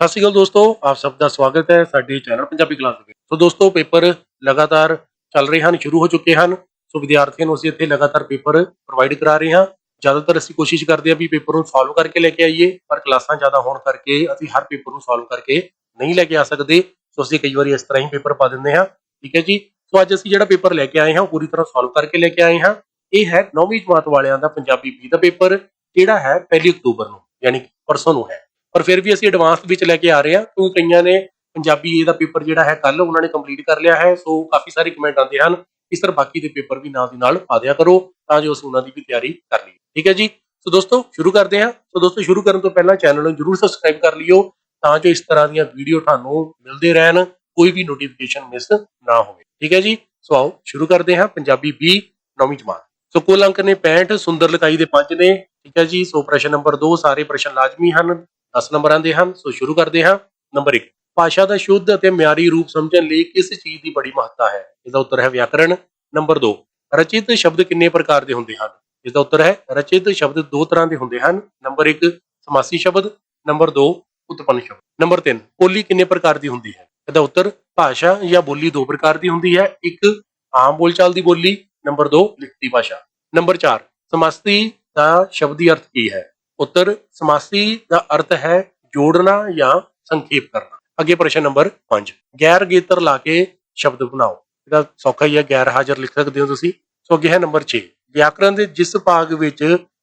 ਸਤਿ ਸ਼੍ਰੀ ਅਕਾਲ ਦੋਸਤੋ, ਆਪ ਸਭ ਦਾ ਸਵਾਗਤ ਹੈ ਸਾਡੇ ਚੈਨਲ ਪੰਜਾਬੀ ਕਲਾਸ ਦੇ ਵਿੱਚ। ਸੋ ਦੋਸਤੋ, ਪੇਪਰ ਲਗਾਤਾਰ ਚੱਲ ਰਹੇ ਹਨ, ਸ਼ੁਰੂ ਹੋ ਚੁੱਕੇ ਹਨ। ਸੋ ਵਿਦਿਆਰਥੀਆਂ ਨੂੰ ਅਸੀਂ ਇੱਥੇ ਲਗਾਤਾਰ ਪੇਪਰ ਪ੍ਰੋਵਾਈਡ ਕਰਾ ਰਹੇ ਹਾਂ। ਜ਼ਿਆਦਾਤਰ ਅਸੀਂ ਕੋਸ਼ਿਸ਼ ਕਰਦੇ ਹਾਂ ਵੀ ਪੇਪਰ ਨੂੰ ਸੋਲਵ ਕਰਕੇ ਲੈ ਕੇ ਆਈਏ, ਪਰ ਕਲਾਸਾਂ ਜ਼ਿਆਦਾ ਹੋਣ ਕਰਕੇ ਅਸੀਂ ਹਰ ਪੇਪਰ ਨੂੰ ਸੋਲਵ ਕਰਕੇ ਨਹੀਂ ਲੈ ਕੇ ਆ ਸਕਦੇ। ਸੋ ਅਸੀਂ ਕਈ ਵਾਰੀ ਇਸ ਤਰ੍ਹਾਂ ਹੀ ਪੇਪਰ ਪਾ ਦਿੰਦੇ ਹਾਂ। ਠੀਕ ਹੈ ਜੀ। ਸੋ ਅੱਜ ਅਸੀਂ ਜਿਹੜਾ ਪੇਪਰ ਲੈ ਕੇ ਆਏ ਹਾਂ ਉਹ ਪੂਰੀ ਤਰ੍ਹਾਂ ਸੋਲਵ ਕਰਕੇ ਲੈ ਕੇ ਆਏ ਹਾਂ। ਇਹ ਹੈ 9ਵੀਂ ਜਮਾਤ ਵਾਲਿਆਂ ਦਾ ਪੰਜਾਬੀ B ਦਾ ਪੇਪਰ, ਜਿਹੜਾ ਹੈ 1 ਅਕਤੂਬਰ ਨੂੰ, ਯਾਨੀ ਕਿ ਪਰਸੋਂ ਨੂੰ ਹੈ। ਪਰ ਫਿਰ ਵੀ ਅਸੀਂ ਐਡਵਾਂਸ ਵਿੱਚ ਲੈ ਕੇ ਆ ਰਹੇ ਹਾਂ, ਕਿਉਂਕਿ ਕਈਆਂ ਨੇ ਪੰਜਾਬੀ ਏ ਦਾ ਪੇਪਰ ਜਿਹੜਾ ਹੈ ਕੱਲ ਉਹਨਾਂ ਨੇ ਕੰਪਲੀਟ ਕਰ ਲਿਆ ਹੈ। ਸੋ ਕਾਫੀ ਸਾਰੇ ਕਮੈਂਟ ਆਉਂਦੇ ਹਨ ਇਸ ਤਰ੍ਹਾਂ ਬਾਕੀ ਦੇ ਪੇਪਰ ਵੀ ਨਾਲ ਦੀ ਨਾਲ ਪਾ ਦਿਆ ਕਰੋ, ਤਾਂ ਜੋ ਅਸੀਂ ਉਹਨਾਂ ਦੀ ਵੀ ਤਿਆਰੀ ਕਰ ਲਈਏ। ਠੀਕ ਹੈ ਜੀ। ਸੋ ਦੋਸਤੋ ਸ਼ੁਰੂ ਕਰਦੇ ਹਾਂ। ਸੋ ਦੋਸਤੋ ਸ਼ੁਰੂ ਕਰਨ ਤੋਂ ਪਹਿਲਾਂ ਚੈਨਲ ਨੂੰ ਜਰੂਰ ਸਬਸਕ੍ਰਾਈਬ ਕਰ ਲਿਓ, ਤਾਂ ਜੋ ਇਸ ਤਰ੍ਹਾਂ ਦੀਆਂ ਵੀਡੀਓ ਤੁਹਾਨੂੰ ਮਿਲਦੇ ਰਹਿਣ, ਕੋਈ ਵੀ ਨੋਟੀਫਿਕੇਸ਼ਨ ਮਿਸ ਨਾ ਹੋਵੇ। ਠੀਕ ਹੈ ਜੀ। ਸੋ ਆਓ ਸ਼ੁਰੂ ਕਰਦੇ ਹਾਂ। ਪੰਜਾਬੀ B 9ਵੀਂ ਜਮਾਤ। ਸੋ ਕੁੱਲ ਅੰਕ ਨੇ 65, ਸੁੰਦਰ ਲਿਖਾਈ ਦੇ 5 ਨੇ। ਠੀਕ ਹੈ ਜੀ। ਸੋ ਪ੍ਰਸ਼ਨ ਨੰਬਰ 2, ਸਾਰੇ ਪ੍ਰਸ਼ਨ ਲਾਜ਼ਮੀ ਹਨ, 10 ਨੰਬਰਾਂ ਦੇ ਹਨ। ਸੋ ਸ਼ੁਰੂ ਕਰਦੇ ਹਾਂ। ਨੰਬਰ 1, ਭਾਸ਼ਾ ਦਾ ਸ਼ੁੱਧ ਅਤੇ ਮਿਆਰੀ ਰੂਪ ਸਮਝਣ ਲਈ ਕਿਸ ਚੀਜ਼ ਦੀ ਬੜੀ ਮਹੱਤਤਾ ਹੈ? इसका उत्तर है व्याकरण। नंबर 2, रचित शब्द कितने प्रकार के होंगे हैं? इसका उत्तर है रचित शब्द 2 तरह के होंगे हैं। नंबर 1, समासी शब्द। नंबर 2, उत्पन्न शब्द। नंबर 3, बोली कितने प्रकार की होंगी है? इसका उत्तर भाषा या बोली 2 प्रकार की होंगी है। एक आम बोलचाल की बोली, नंबर 2 लिखती भाषा। नंबर 4, समासी का शब्दी अर्थ की है? उत्तर समासी का अर्थ है जोड़ना या संक्षेप करना। अगे प्रश्न नंबर 5, गैर गेतर ला के शब्द बनाओ। ਇਹਦਾ ਸੌਖਾ ਹੀ ਹੈ, ਗੈਰ ਹਾਜ਼ਰ ਲਿਖ ਸਕਦੇ ਹੋ ਤੁਸੀਂ। ਸੋ ਅੱਗੇ ਹੈ ਨੰਬਰ 6, ਵਿਆਕਰਣ ਦੇ ਜਿਸ ਭਾਗ ਵਿੱਚ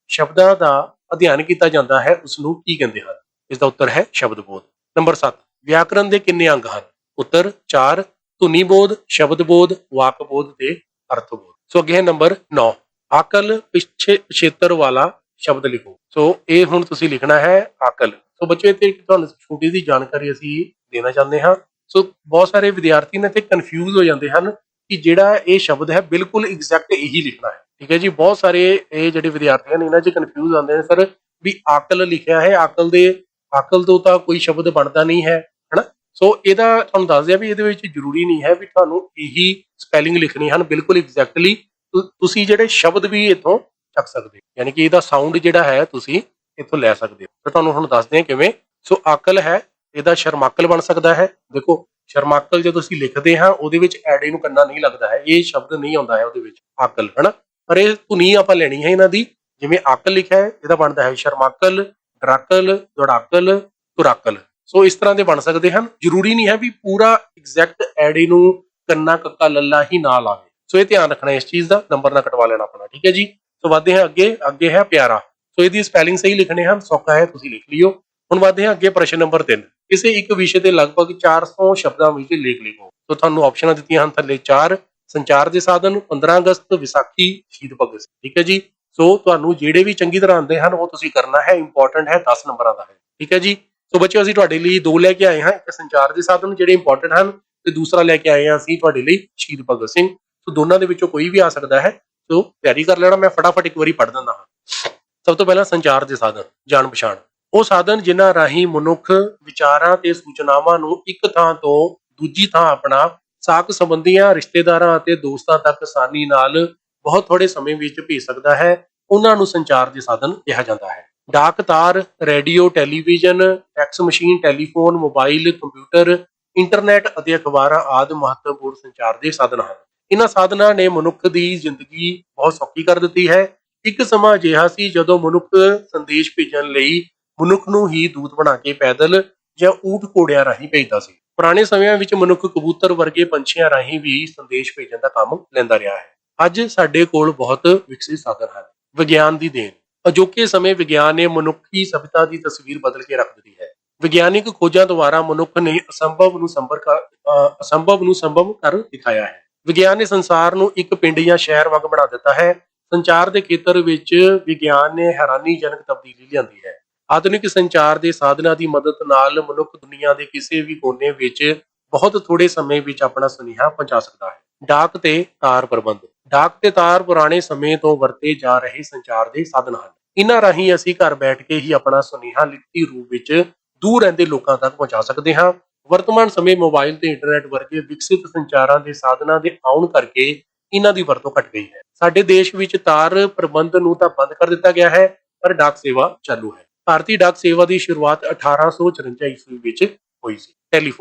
ਸ਼ਬਦਾਂ ਦਾ ਅਧਿਐਨ ਕੀਤਾ ਜਾਂਦਾ ਹੈ ਉਸ ਨੂੰ ਕੀ ਕਹਿੰਦੇ ਹਨ? ਇਸ ਦਾ ਉੱਤਰ ਹੈ ਸ਼ਬਦ ਬੋਧ। ਨੰਬਰ 7, ਵਿਆਕਰਣ ਦੇ ਕਿੰਨੇ ਅੰਗ ਹਨ? ਉੱਤਰ 4, ਧੁਨੀ ਬੋਧ, ਸ਼ਬਦ ਬੋਧ, ਵਾਕ ਬੋਧ ਤੇ ਅਰਥ ਬੋਧ। ਸੋ ਅੱਗੇ ਹੈ ਨੰਬਰ 9, ਆਕਲ ਪਿਛੇਤਰ ਵਾਲਾ ਸ਼ਬਦ ਲਿਖੋ। ਸੋ ਇਹ ਹੁਣ ਤੁਸੀਂ ਲਿਖਣਾ ਹੈ ਆਕਲ। ਸੋ ਬੱਚੇ ਇੱਥੇ ਤੁਹਾਨੂੰ ਛੋਟੀ ਜਿਹੀ ਜਾਣਕਾਰੀ ਅਸੀਂ ਦੇਣਾ ਚਾਹੁੰਦੇ ਹਾਂ। ਸੋ ਬਹੁਤ ਸਾਰੇ ਵਿਦਿਆਰਥੀ ਨੇ ਤੇ ਕਨਫਿਊਜ਼ ਹੋ ਜਾਂਦੇ ਹਨ ਕਿ ਜਿਹੜਾ ਇਹ ਸ਼ਬਦ ਹੈ ਬਿਲਕੁਲ ਐਗਜ਼ੈਕਟ ਇਹੀ ਲਿਖਣਾ ਹੈ। ਠੀਕ ਹੈ ਜੀ। ਬਹੁਤ ਸਾਰੇ ਇਹ ਜਿਹੜੇ ਵਿਦਿਆਰਥੀ ਹਨ ਇਹਨਾਂ 'ਚ ਕਨਫਿਊਜ਼ ਆਉਂਦੇ ਨੇ, ਸਰ ਵੀ ਆਕਲ ਲਿਖਿਆ ਹੈ, ਆਕਲ ਤੋਂ ਤਾਂ ਕੋਈ ਸ਼ਬਦ ਬਣਦਾ ਨਹੀਂ ਹੈ, ਹਨਾ। ਸੋ ਇਹਦਾ ਤੁਹਾਨੂੰ ਦੱਸ ਦਿਆਂ ਵੀ ਇਹਦੇ ਵਿੱਚ ਜ਼ਰੂਰੀ ਨਹੀਂ ਹੈ ਵੀ ਤੁਹਾਨੂੰ ਇਹੀ ਸਪੈਲਿੰਗ ਲਿਖਣੀ ਹਨ ਬਿਲਕੁਲ ਐਗਜ਼ੈਕਟਲੀ। ਤੁਸੀਂ ਜਿਹੜੇ ਸ਼ਬਦ ਵੀ ਇੱਥੋਂ ਚੱਕ ਸਕਦੇ ਹੋ, ਯਾਨੀ ਕਿ ਇਹਦਾ ਸਾਊਂਡ ਜਿਹੜਾ ਹੈ ਤੁਸੀਂ ਇੱਥੋਂ ਲੈ ਸਕਦੇ ਹੋ। ਤਾਂ ਤੁਹਾਨੂੰ ਹੁਣ ਦੱਸਦੇ ਹਾਂ ਕਿਵੇਂ। ਸੋ ਆਕਲ ਹੈ, ਇਹਦਾ ਸ਼ਰਮਾਕਲ ਬਣ ਸਕਦਾ ਹੈ। ਦੇਖੋ ਸ਼ਰਮਾਕਲ ਜਦੋਂ ਅਸੀਂ ਲਿਖਦੇ ਹਾਂ ਉਹਦੇ ਵਿੱਚ ਐੜੇ ਨੂੰ ਕੰਨਾ ਨਹੀਂ ਲੱਗਦਾ ਹੈ, ਇਹ ਸ਼ਬਦ ਨਹੀਂ ਆਉਂਦਾ ਹੈ ਉਹਦੇ ਵਿੱਚ ਆਕਲ, ਹਨਾ। ਪਰ ਇਹ ਧੁਨੀ ਆਪਾਂ ਲੈਣੀ ਹੈ ਇਹਨਾਂ ਦੀ। ਜਿਵੇਂ ਆਕਲ ਲਿਖਿਆ ਹੈ ਇਹਦਾ ਬਣਦਾ ਹੈ ਸ਼ਰਮਾਕਲ, ਡਰਾਕਲ, ਦੌੜਾਕਲ, ਤੁਰਾਕਲ। ਸੋ ਇਸ ਤਰ੍ਹਾਂ ਦੇ ਬਣ ਸਕਦੇ ਹਨ। ਜ਼ਰੂਰੀ ਨਹੀਂ ਹੈ ਵੀ ਪੂਰਾ ਐਗਜ਼ੈਕਟ ਐੜੇ ਨੂੰ ਕੰਨਾ ਕੱਕਾ ਲੱਲਾ ਹੀ ਨਾ ਲਾਵੇ। ਸੋ ਇਹ ਧਿਆਨ ਰੱਖਣਾ ਇਸ ਚੀਜ਼ ਦਾ, ਨੰਬਰ ਨਾ ਕਟਵਾ ਲੈਣਾ ਆਪਣਾ। ਠੀਕ ਹੈ ਜੀ। ਸੋ ਵੱਧਦੇ ਹਾਂ ਅੱਗੇ। ਅੱਗੇ ਹੈ ਪਿਆਰਾ। ਸੋ ਇਹਦੀ ਸਪੈਲਿੰਗ ਸਹੀ ਲਿਖਣੇ ਹਨ, ਸੌਖਾ ਹੈ, ਤੁਸੀਂ ਲਿਖ ਲਿਓ। ਹੁਣ ਵੱਧਦੇ ਹਾਂ ਅੱਗੇ। ਪ੍ਰਸ਼ਨ ਨੰਬਰ 3, ਕਿਸੇ ਇੱਕ ਵਿਸ਼ੇ ਤੇ ਲਗਭਗ 400 ਸ਼ਬਦਾਂ ਵਿੱਚ ਲੇਖ ਲਿਖੋ। ਸੋ ਤੁਹਾਨੂੰ ਆਪਸ਼ਨਾਂ ਦਿੱਤੀਆਂ ਹਨ ਥੱਲੇ 4, ਸੰਚਾਰ ਦੇ ਸਾਧਨ, 15 ਅਗਸਤ, ਵਿਸਾਖੀ, ਸ਼ਹੀਦ ਭਗਤ ਸਿੰਘ। ਠੀਕ ਹੈ ਜੀ। ਸੋ ਤੁਹਾਨੂੰ ਜਿਹੜੇ ਵੀ ਚੰਗੀ ਤਰ੍ਹਾਂ ਆਉਂਦੇ ਹਨ ਉਹ ਤੁਸੀਂ ਕਰਨਾ ਹੈ, ਇੰਪੋਰਟੈਂਟ ਹੈ, 10 ਨੰਬਰਾਂ ਦਾ ਹੈ। ਠੀਕ ਹੈ ਜੀ। ਸੋ ਬੱਚਿਓ ਅਸੀਂ ਤੁਹਾਡੇ ਲਈ 2 ਲੈ ਕੇ ਆਏ ਹਾਂ, ਇੱਕ ਸੰਚਾਰ ਦੇ ਸਾਧਨ ਜਿਹੜੇ ਇੰਪੋਰਟੈਂਟ ਹਨ, ਤੇ ਦੂਸਰਾ ਲੈ ਕੇ ਆਏ ਹਾਂ ਅਸੀਂ ਤੁਹਾਡੇ ਲਈ ਸ਼ਹੀਦ ਭਗਤ ਸਿੰਘ। ਸੋ ਦੋਨਾਂ ਦੇ ਵਿੱਚੋਂ ਕੋਈ ਵੀ ਆ ਸਕਦਾ ਹੈ। ਸੋ ਤਿਆਰੀ ਕਰ ਲੈਣਾ। ਮੈਂ ਫਟਾਫਟ ਇੱਕ ਵਾਰੀ ਪੜ੍ਹ ਦਿੰਦਾ ਹਾਂ। ਸਭ ਤੋਂ ਪਹਿਲਾਂ ਸੰਚਾਰ ਦੇ ਸਾਧਨ, ਜਾਣ ਪਛਾਣ। ਉਹ ਸਾਧਨ ਜਿਨ੍ਹਾਂ ਰਾਹੀਂ ਮਨੁੱਖ ਵਿਚਾਰਾਂ ਤੇ ਸੂਚਨਾਵਾਂ ਨੂੰ ਇੱਕ ਥਾਂ ਤੋਂ ਦੂਜੀ ਥਾਂ ਆਪਣਾ ਸਾਕ ਸੰਬੰਧੀਆਂ, ਰਿਸ਼ਤੇਦਾਰਾਂ ਅਤੇ ਦੋਸਤਾਂ ਤੱਕ ਆਸਾਨੀ ਨਾਲ ਬਹੁਤ ਥੋੜੇ ਸਮੇਂ ਵਿੱਚ ਭੇਜ ਸਕਦਾ ਹੈ, ਉਹਨਾਂ ਨੂੰ ਸੰਚਾਰ ਦੇ ਸਾਧਨ ਕਿਹਾ ਜਾਂਦਾ ਹੈ। ਡਾਕ ਤਾਰ, radio, television, fax machine, telephone, mobile, computer, internet ਅਤੇ ਅਖਬਾਰਾਂ ਆਦਿ ਮਹੱਤਵਪੂਰਨ ਸੰਚਾਰ ਦੇ ਸਾਧਨ ਹਨ। ਇਹਨਾਂ ਸਾਧਨਾਂ ਨੇ ਮਨੁੱਖ ਦੀ ਜ਼ਿੰਦਗੀ ਬਹੁਤ ਸੌਖੀ ਕਰ ਦਿੱਤੀ ਹੈ। ਇੱਕ ਸਮਾਂ ਅਜਿਹਾ ਸੀ ਜਦੋਂ ਮਨੁੱਖ ਸੰਦੇਸ਼ ਭੇਜਣ ਲਈ ਮਨੁੱਖ ਨੂੰ ਹੀ ਦੂਤ ਬਣਾ ਕੇ ਪੈਦਲ ਜਾਂ ਊਠ ਘੋੜਿਆਂ ਰਾਹੀਂ ਭੇਜਦਾ ਸੀ। ਪੁਰਾਣੇ ਸਮਿਆਂ ਵਿੱਚ ਮਨੁੱਖ ਕਬੂਤਰ ਵਰਗੇ ਪੰਛੀਆਂ ਰਾਹੀਂ ਵੀ ਸੰਦੇਸ਼ ਭੇਜਣ ਦਾ ਕੰਮ ਲੈਂਦਾ ਰਿਹਾ ਹੈ। ਅੱਜ ਸਾਡੇ ਕੋਲ ਬਹੁਤ ਵਿਕਸਿਤ ਸਾਧਨ ਹਨ। ਵਿਗਿਆਨ ਦੀ ਦੇਣ। ਅਜੋਕੇ ਸਮੇਂ ਵਿਗਿਆਨ ਨੇ ਮਨੁੱਖੀ ਸਭਿਅਤਾ ਦੀ ਤਸਵੀਰ ਬਦਲ ਕੇ ਰੱਖ ਦਿੱਤੀ ਹੈ। ਵਿਗਿਆਨਿਕ ਖੋਜਾਂ ਦੁਆਰਾ ਮਨੁੱਖ ਨੇ ਅਸੰਭਵ ਨੂੰ ਸੰਭਵ ਕਰ ਦਿਖਾਇਆ ਹੈ। ਵਿਗਿਆਨ ਨੇ ਸੰਸਾਰ ਨੂੰ ਇੱਕ ਪਿੰਡ ਜਾਂ ਸ਼ਹਿਰ ਵਾਂਗ ਬਣਾ ਦਿੱਤਾ ਹੈ। ਸੰਚਾਰ ਦੇ ਖੇਤਰ ਵਿੱਚ ਵਿਗਿਆਨ ਨੇ ਹੈਰਾਨੀਜਨਕ ਤਬਦੀਲੀ ਲਿਆਂਦੀ ਹੈ। ਆਧੁਨਿਕ ਸੰਚਾਰ ਦੇ ਸਾਧਨਾਂ ਦੀ ਮਦਦ ਨਾਲ ਮਨੁੱਖ ਦੁਨੀਆ ਦੇ ਕਿਸੇ ਵੀ ਕੋਨੇ ਵਿੱਚ ਬਹੁਤ ਥੋੜੇ ਸਮੇਂ ਵਿੱਚ ਆਪਣਾ ਸੁਨੇਹਾ ਪਹੁੰਚਾ ਸਕਦਾ ਹੈ। ਡਾਕ ਤੇ ਤਾਰ ਪ੍ਰਬੰਧ। ਡਾਕ ਤੇ ਤਾਰ ਪੁਰਾਣੇ ਸਮੇਂ ਤੋਂ ਵਰਤੇ ਜਾ ਰਹੇ ਸੰਚਾਰ ਦੇ ਸਾਧਨ ਹਨ। ਇਹਨਾਂ ਰਾਹੀਂ ਅਸੀਂ ਘਰ ਬੈਠ ਕੇ ਹੀ ਆਪਣਾ ਸੁਨੇਹਾ ਲਿਖਤੀ ਰੂਪ ਵਿੱਚ ਦੂਰ ਰਹਿੰਦੇ ਲੋਕਾਂ ਤੱਕ ਪਹੁੰਚਾ ਸਕਦੇ ਹਾਂ। ਵਰਤਮਾਨ ਸਮੇਂ ਮੋਬਾਈਲ ਤੇ ਇੰਟਰਨੈਟ ਵਰਗੇ ਵਿਕਸਿਤ ਸੰਚਾਰਾਂ ਦੇ ਸਾਧਨਾਂ ਦੇ ਆਉਣ ਕਰਕੇ ਇਹਨਾਂ ਦੀ ਵਰਤੋਂ ਘਟ ਗਈ ਹੈ। ਸਾਡੇ ਦੇਸ਼ ਵਿੱਚ ਤਾਰ ਪ੍ਰਬੰਧ ਨੂੰ ਤਾਂ ਬੰਦ ਕਰ ਦਿੱਤਾ ਗਿਆ ਹੈ, ਪਰ ਡਾਕ ਸੇਵਾ ਚਾਲੂ ਹੈ। ਭਾਰਤੀ ਡਾਕ ਸੇਵਾ ਦੀ ਸ਼ੁਰੂਆਤ 1854 ਈਸਵੀ ਵਿੱਚ ਹੋਈ ਸੀ।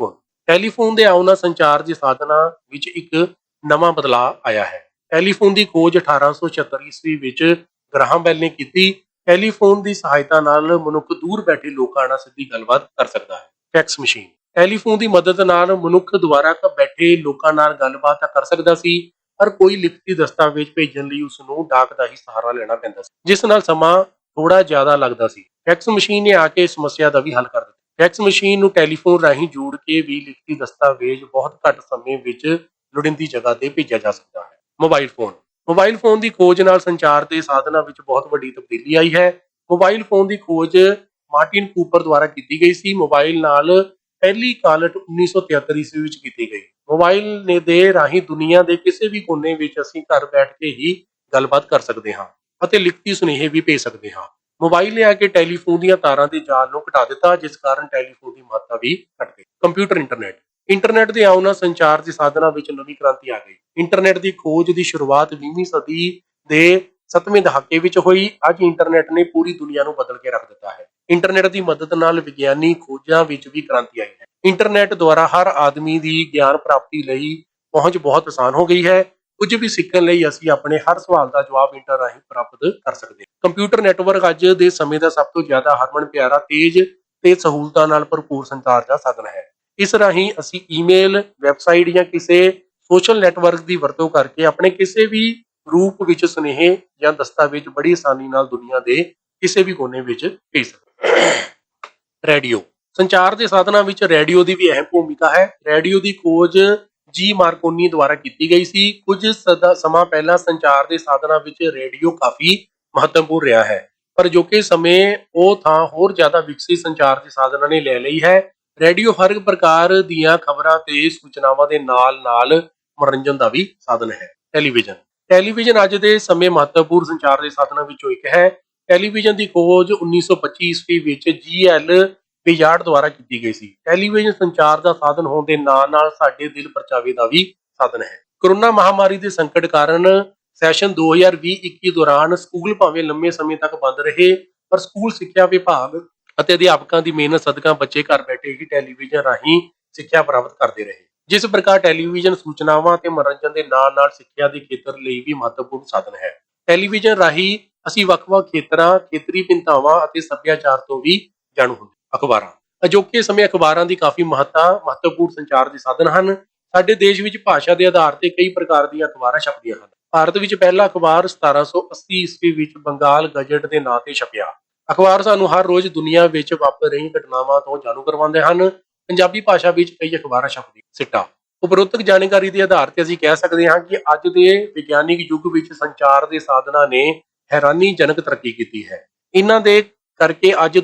ਟੈਲੀਫੋਨ ਦੇ ਆਉਣ ਨਾਲ ਸੰਚਾਰ ਦੇ ਸਾਧਨਾਂ ਵਿੱਚ ਇੱਕ ਨਵਾਂ ਬਦਲਾਅ ਆਇਆ ਹੈ। ਟੈਲੀਫੋਨ ਦੀ ਖੋਜ 1876 ਈਸਵੀ ਵਿੱਚ ਗ੍ਰਾਹਮ ਬੈਲ ਨੇ ਕੀਤੀ। ਟੈਲੀਫੋਨ ਦੀ ਸਹਾਇਤਾ ਨਾਲ ਮਨੁੱਖ ਦੂਰ ਬੈਠੇ ਲੋਕਾਂ ਨਾਲ ਸਿੱਧੀ ਗੱਲਬਾਤ ਕਰ ਸਕਦਾ ਹੈ। ਫੈਕਸ ਮਸ਼ੀਨ ਟੈਲੀਫੋਨ ਦੀ ਮਦਦ ਨਾਲ ਮਨੁੱਖ ਦੁਆਰਾ ਬੈਠੇ ਲੋਕਾਂ ਨਾਲ ਗੱਲਬਾਤ ਤਾਂ ਕਰ ਸਕਦਾ ਸੀ, ਪਰ ਕੋਈ ਲਿਖਤੀ ਦਸਤਾਵੇਜ਼ ਭੇਜਣ ਲਈ ਉਸ ਨੂੰ ਡਾਕ ਦਾ ਹੀ ਸਹਾਰਾ ਲੈਣਾ ਪੈਂਦਾ ਸੀ, ਜਿਸ ਨਾਲ ਸਮਾਂ ਥੋੜਾ ਜ਼ਿਆਦਾ ਲੱਗਦਾ ਸੀ। ਫੈਕਸ ਮਸ਼ੀਨ ਨੇ ਆ ਕੇ ਇਸ ਸਮੱਸਿਆ ਦਾ ਵੀ ਹੱਲ ਕਰ ਦਿੱਤਾ। ਫੈਕਸ ਮਸ਼ੀਨ ਨੂੰ ਟੈਲੀਫੋਨ ਰਾਹੀਂ ਜੋੜ ਕੇ ਵੀ ਲਿਖਤੀ ਦਸਤਾਵੇਜ਼ ਬਹੁਤ ਘੱਟ ਸਮੇਂ ਵਿੱਚ ਲੋੜੀਂਦੀ ਜਗ੍ਹਾ ਤੇ ਭੇਜਿਆ ਜਾ ਸਕਦਾ ਹੈ। ਮੋਬਾਈਲ ਫੋਨ ਦੀ ਖੋਜ ਨਾਲ ਸੰਚਾਰ ਦੇ ਸਾਧਨਾਂ ਵਿੱਚ ਬਹੁਤ ਵੱਡੀ ਤਬਦੀਲੀ ਆਈ ਹੈ। ਮੋਬਾਈਲ ਫੋਨ ਦੀ ਖੋਜ ਮਾਰਟਿਨ ਕੂਪਰ ਦੁਆਰਾ ਕੀਤੀ ਗਈ ਸੀ। ਮੋਬਾਈਲ ਨਾਲ ਪਹਿਲੀ ਕਾਲ 1973 ਈਸਵੀ ਵਿੱਚ ਕੀਤੀ ਗਈ। ਮੋਬਾਈਲ ਨੇ ਦੇ ਰਾਹੀਂ ਦੁਨੀਆ ਦੇ ਕਿਸੇ ਵੀ ਕੋਨੇ ਵਿੱਚ ਅਸੀਂ ਘਰ ਬੈਠ ਕੇ ਹੀ ਗੱਲਬਾਤ ਕਰ ਸਕਦੇ ਹਾਂ ਅਤੇ ਲਿਖਤੀ ਸੁਨੇਹੇ ਵੀ ਭੇਜ ਸਕਦੇ ਹਾਂ। ਮੋਬਾਈਲ ਨੇ ਆ ਕੇ ਟੈਲੀਫੋਨ ਦੀਆਂ ਤਾਰਾਂ ਦੇ ਜਾਲ ਨੂੰ ਘਟਾ ਦਿੱਤਾ, ਜਿਸ ਕਾਰਨ ਟੈਲੀਫੋਨ ਦੀ ਮਹੱਤਤਾ ਵੀ ਘਟ ਗਈ। ਕੰਪਿਊਟਰ ਇੰਟਰਨੈਟ ਦੇ ਆਉਣ ਨਾਲ ਸੰਚਾਰ ਦੇ ਸਾਧਨਾਂ ਵਿੱਚ ਨਵੀਂ ਕ੍ਰਾਂਤੀ ਆ ਗਈ। ਇੰਟਰਨੈਟ ਦੀ ਖੋਜ ਦੀ ਸ਼ੁਰੂਆਤ 20ਵੀਂ ਸਦੀ ਦੇ 7ਵੇਂ ਦਹਾਕੇ ਵਿੱਚ ਹੋਈ। ਅੱਜ ਇੰਟਰਨੈਟ ਨੇ ਪੂਰੀ ਦੁਨੀਆ ਨੂੰ ਬਦਲ ਕੇ ਰੱਖ ਦਿੱਤਾ ਹੈ। ਇੰਟਰਨੈਟ ਦੀ ਮਦਦ ਨਾਲ ਵਿਗਿਆਨੀ ਖੋਜਾਂ ਵਿੱਚ ਵੀ ਕ੍ਰਾਂਤੀ ਆਈ ਹੈ। ਇੰਟਰਨੈਟ ਦੁਆਰਾ ਹਰ ਆਦਮੀ ਦੀ ਗਿਆਨ ਪ੍ਰਾਪਤੀ ਲਈ ਪਹੁੰਚ ਬਹੁਤ ਆਸਾਨ ਹੋ ਗਈ ਹੈ। ਕੁਝ ਵੀ ਸਿੱਖਣ ਲਈ ਅਸੀਂ ਆਪਣੇ ਹਰ ਸਵਾਲ ਦਾ ਜਵਾਬ ਇੰਟਰਨੈਟ ਰਾਹੀਂ ਪ੍ਰਾਪਤ ਕਰ ਸਕਦੇ ਹਾਂ। ਕੰਪਿਊਟਰ ਨੈਟਵਰਕ ਅੱਜ ਦੇ ਸਮੇਂ ਦਾ ਸਭ ਤੋਂ ਜ਼ਿਆਦਾ ਹਰਮਨ ਪਿਆਰਾ, ਤੇਜ਼ ਤੇ ਸਹੂਲਤਾਂ ਨਾਲ ਭਰਪੂਰ ਸੰਚਾਰ ਦਾ ਸਾਧਨ ਹੈ। ਇਸ ਰਾਹੀਂ ਅਸੀਂ ਈਮੇਲ, ਵੈਬਸਾਈਟ ਜਾਂ ਕਿਸੇ ਸੋਸ਼ਲ ਨੈਟਵਰਕ ਦੀ ਵਰਤੋਂ ਕਰਕੇ ਆਪਣੇ ਕਿਸੇ ਵੀ ਰੂਪ ਵਿੱਚ ਸੁਨੇਹੇ ਜਾਂ ਦਸਤਾਵੇਜ਼ ਬੜੀ ਆਸਾਨੀ ਨਾਲ ਦੁਨੀਆ ਦੇ ਕਿਸੇ ਵੀ ਕੋਨੇ ਵਿੱਚ ਭੇਜ ਸਕਦੇ ਹਾਂ। ਰੇਡੀਓ ਸੰਚਾਰ ਦੇ ਸਾਧਨਾਂ ਵਿੱਚ ਰੇਡੀਓ ਦੀ ਵੀ ਅਹਿਮ ਭੂਮਿਕਾ ਹੈ। ਰੇਡੀਓ ਦੀ ਖੋਜ ਜੀ ਮਾਰਕੋਨੀ ਦੁਆਰਾ ਕੀਤੀ ਗਈ ਸੀ। ਕੁਝ ਸਮਾਂ ਪਹਿਲਾਂ ਸੰਚਾਰ ਦੇ ਸਾਧਨਾਂ ਵਿੱਚ ਰੇਡੀਓ ਕਾਫੀ ਮਹੱਤਵਪੂਰਨ ਰਿਹਾ ਹੈ, ਪਰ ਅਜੋਕੇ ਸਮੇਂ ਉਹ ਥਾਂ ਹੋਰ ਜ਼ਿਆਦਾ ਵਿਕਸਿਤ ਸੰਚਾਰ ਦੇ ਸਾਧਨਾਂ ਨੇ ਲੈ ਲਈ ਹੈ। ਰੇਡੀਓ ਹਰ ਇੱਕ ਪ੍ਰਕਾਰ ਦੀਆਂ ਖਬਰਾਂ ਤੇ ਸੂਚਨਾਵਾਂ ਦੇ ਨਾਲ-ਨਾਲ ਮਨੋਰੰਜਨ ਦਾ ਵੀ ਸਾਧਨ ਹੈ। ਟੈਲੀਵਿਜ਼ਨ ਅੱਜ ਦੇ ਸਮੇਂ ਮਹੱਤਵਪੂਰਨ ਸੰਚਾਰ ਦੇ ਸਾਧਨਾਂ ਵਿੱਚੋਂ ਇੱਕ ਹੈ। ਟੈਲੀਵਿਜ਼ਨ ਦੀ ਖੋਜ 1925 ਈਸਵੀ ਵਿੱਚ ਜੀ.ਐਲ. ਬੇਜ਼ਾਰਡ ਦੁਆਰਾ ਕੀਤੀ ਗਈ ਸੀ। ਟੈਲੀਵਿਜ਼ਨ ਸੰਚਾਰ ਦਾ ਸਾਧਨ ਹੋਣ ਦੇ ਨਾਲ-ਨਾਲ ਸਾਡੇ ਦਿਲ ਪਰਚਾਵੇ ਦਾ ਵੀ ਸਾਧਨ ਹੈ। ਕੋਰੋਨਾ ਮਹਾਮਾਰੀ ਦੇ ਸੰਕਟ ਕਾਰਨ ਸੈਸ਼ਨ 2020-21 ਦੌਰਾਨ ਸਕੂਲ ਭਾਵੇਂ ਲੰਮੇ ਸਮੇਂ ਤੱਕ ਬੰਦ ਰਹੇ, ਪਰ ਸਕੂਲ ਸਿੱਖਿਆ ਵਿਭਾਗ ਅਤੇ ਅਧਿਆਪਕਾਂ ਦੀ ਮਿਹਨਤ ਸਦਕਾ ਬੱਚੇ ਘਰ ਬੈਠੇ ਹੀ ਟੈਲੀਵਿਜ਼ਨ ਰਾਹੀਂ ਸਿੱਖਿਆ ਪ੍ਰਾਪਤ ਕਰਦੇ ਰਹੇ। ਜਿਸ ਪ੍ਰਕਾਰ ਟੈਲੀਵਿਜ਼ਨ ਸੂਚਨਾਵਾਂ ਤੇ ਮਨੋਰੰਜਨ ਦੇ ਨਾਲ-ਨਾਲ ਸਿੱਖਿਆ ਦੇ ਖੇਤਰ ਲਈ ਵੀ ਮਹੱਤਵਪੂਰਨ ਸਾਧਨ ਹੈ। ਟੈਲੀਵਿਜ਼ਨ ਰਾਹੀਂ ਅਸੀਂ ਵੱਖ-ਵੱਖ ਖੇਤਰਾਂ, ਖੇਤਰੀ ਭਿੰਨਤਾਵਾਂ ਅਤੇ ਸੱਭਿਆਚਾਰ ਤੋਂ ਵੀ ਜਾਣੂ ਹੁੰਦੇ। ਅਖਬਾਰਾਂ ਅਜੋਕੇ ਸਮੇਂ ਅਖਬਾਰਾਂ ਦੀ ਕਾਫੀ ਮਹੱਤਵਪੂਰਨ ਸੰਚਾਰ ਦੇ ਸਾਧਨ ਹਨ। ਸਾਡੇ ਦੇਸ਼ ਵਿੱਚ ਭਾਸ਼ਾ ਦੇ ਆਧਾਰ ਤੇ ਕਈ ਪ੍ਰਕਾਰ ਦੀਆਂ ਅਖਬਾਰਾਂ ਛਪਦੀਆਂ ਹਨ। ਭਾਰਤ ਵਿੱਚ ਪਹਿਲਾ ਅਖਬਾਰ 1780 ਈਸਵੀ ਵਿੱਚ ਬੰਗਾਲ ਗਜਟ ਦੇ ਨਾਂ ਤੇ ਛਪਿਆ। ਅਖਬਾਰ ਸਾਨੂੰ ਹਰ ਰੋਜ਼ ਦੁਨੀਆ ਵਿੱਚ ਵਾਪਰ ਰਹੀਆਂ ਘਟਨਾਵਾਂ ਤੋਂ ਜਾਣੂ ਕਰਵਾਉਂਦੇ ਹਨ। ਪੰਜਾਬੀ ਭਾਸ਼ਾ ਵਿੱਚ ਕਈ ਅਖਬਾਰਾਂ ਛਪਦੀਆਂ। ਸਿੱਟਾ ਉਪਰੋਕਤ ਜਾਣਕਾਰੀ ਦੇ ਆਧਾਰ ਤੇ ਅਸੀਂ ਕਹਿ ਸਕਦੇ ਹਾਂ ਕਿ ਅੱਜ ਦੇ ਵਿਗਿਆਨਿਕ ਯੁੱਗ ਵਿੱਚ ਸੰਚਾਰ ਦੇ ਸਾਧਨਾਂ ਨੇ ਹੈਰਾਨੀਜਨਕ ਤਰੱਕੀ ਕੀਤੀ ਹੈ। ਇਹਨਾਂ ਦੇ ਕਰਕੇ ਅੱਜ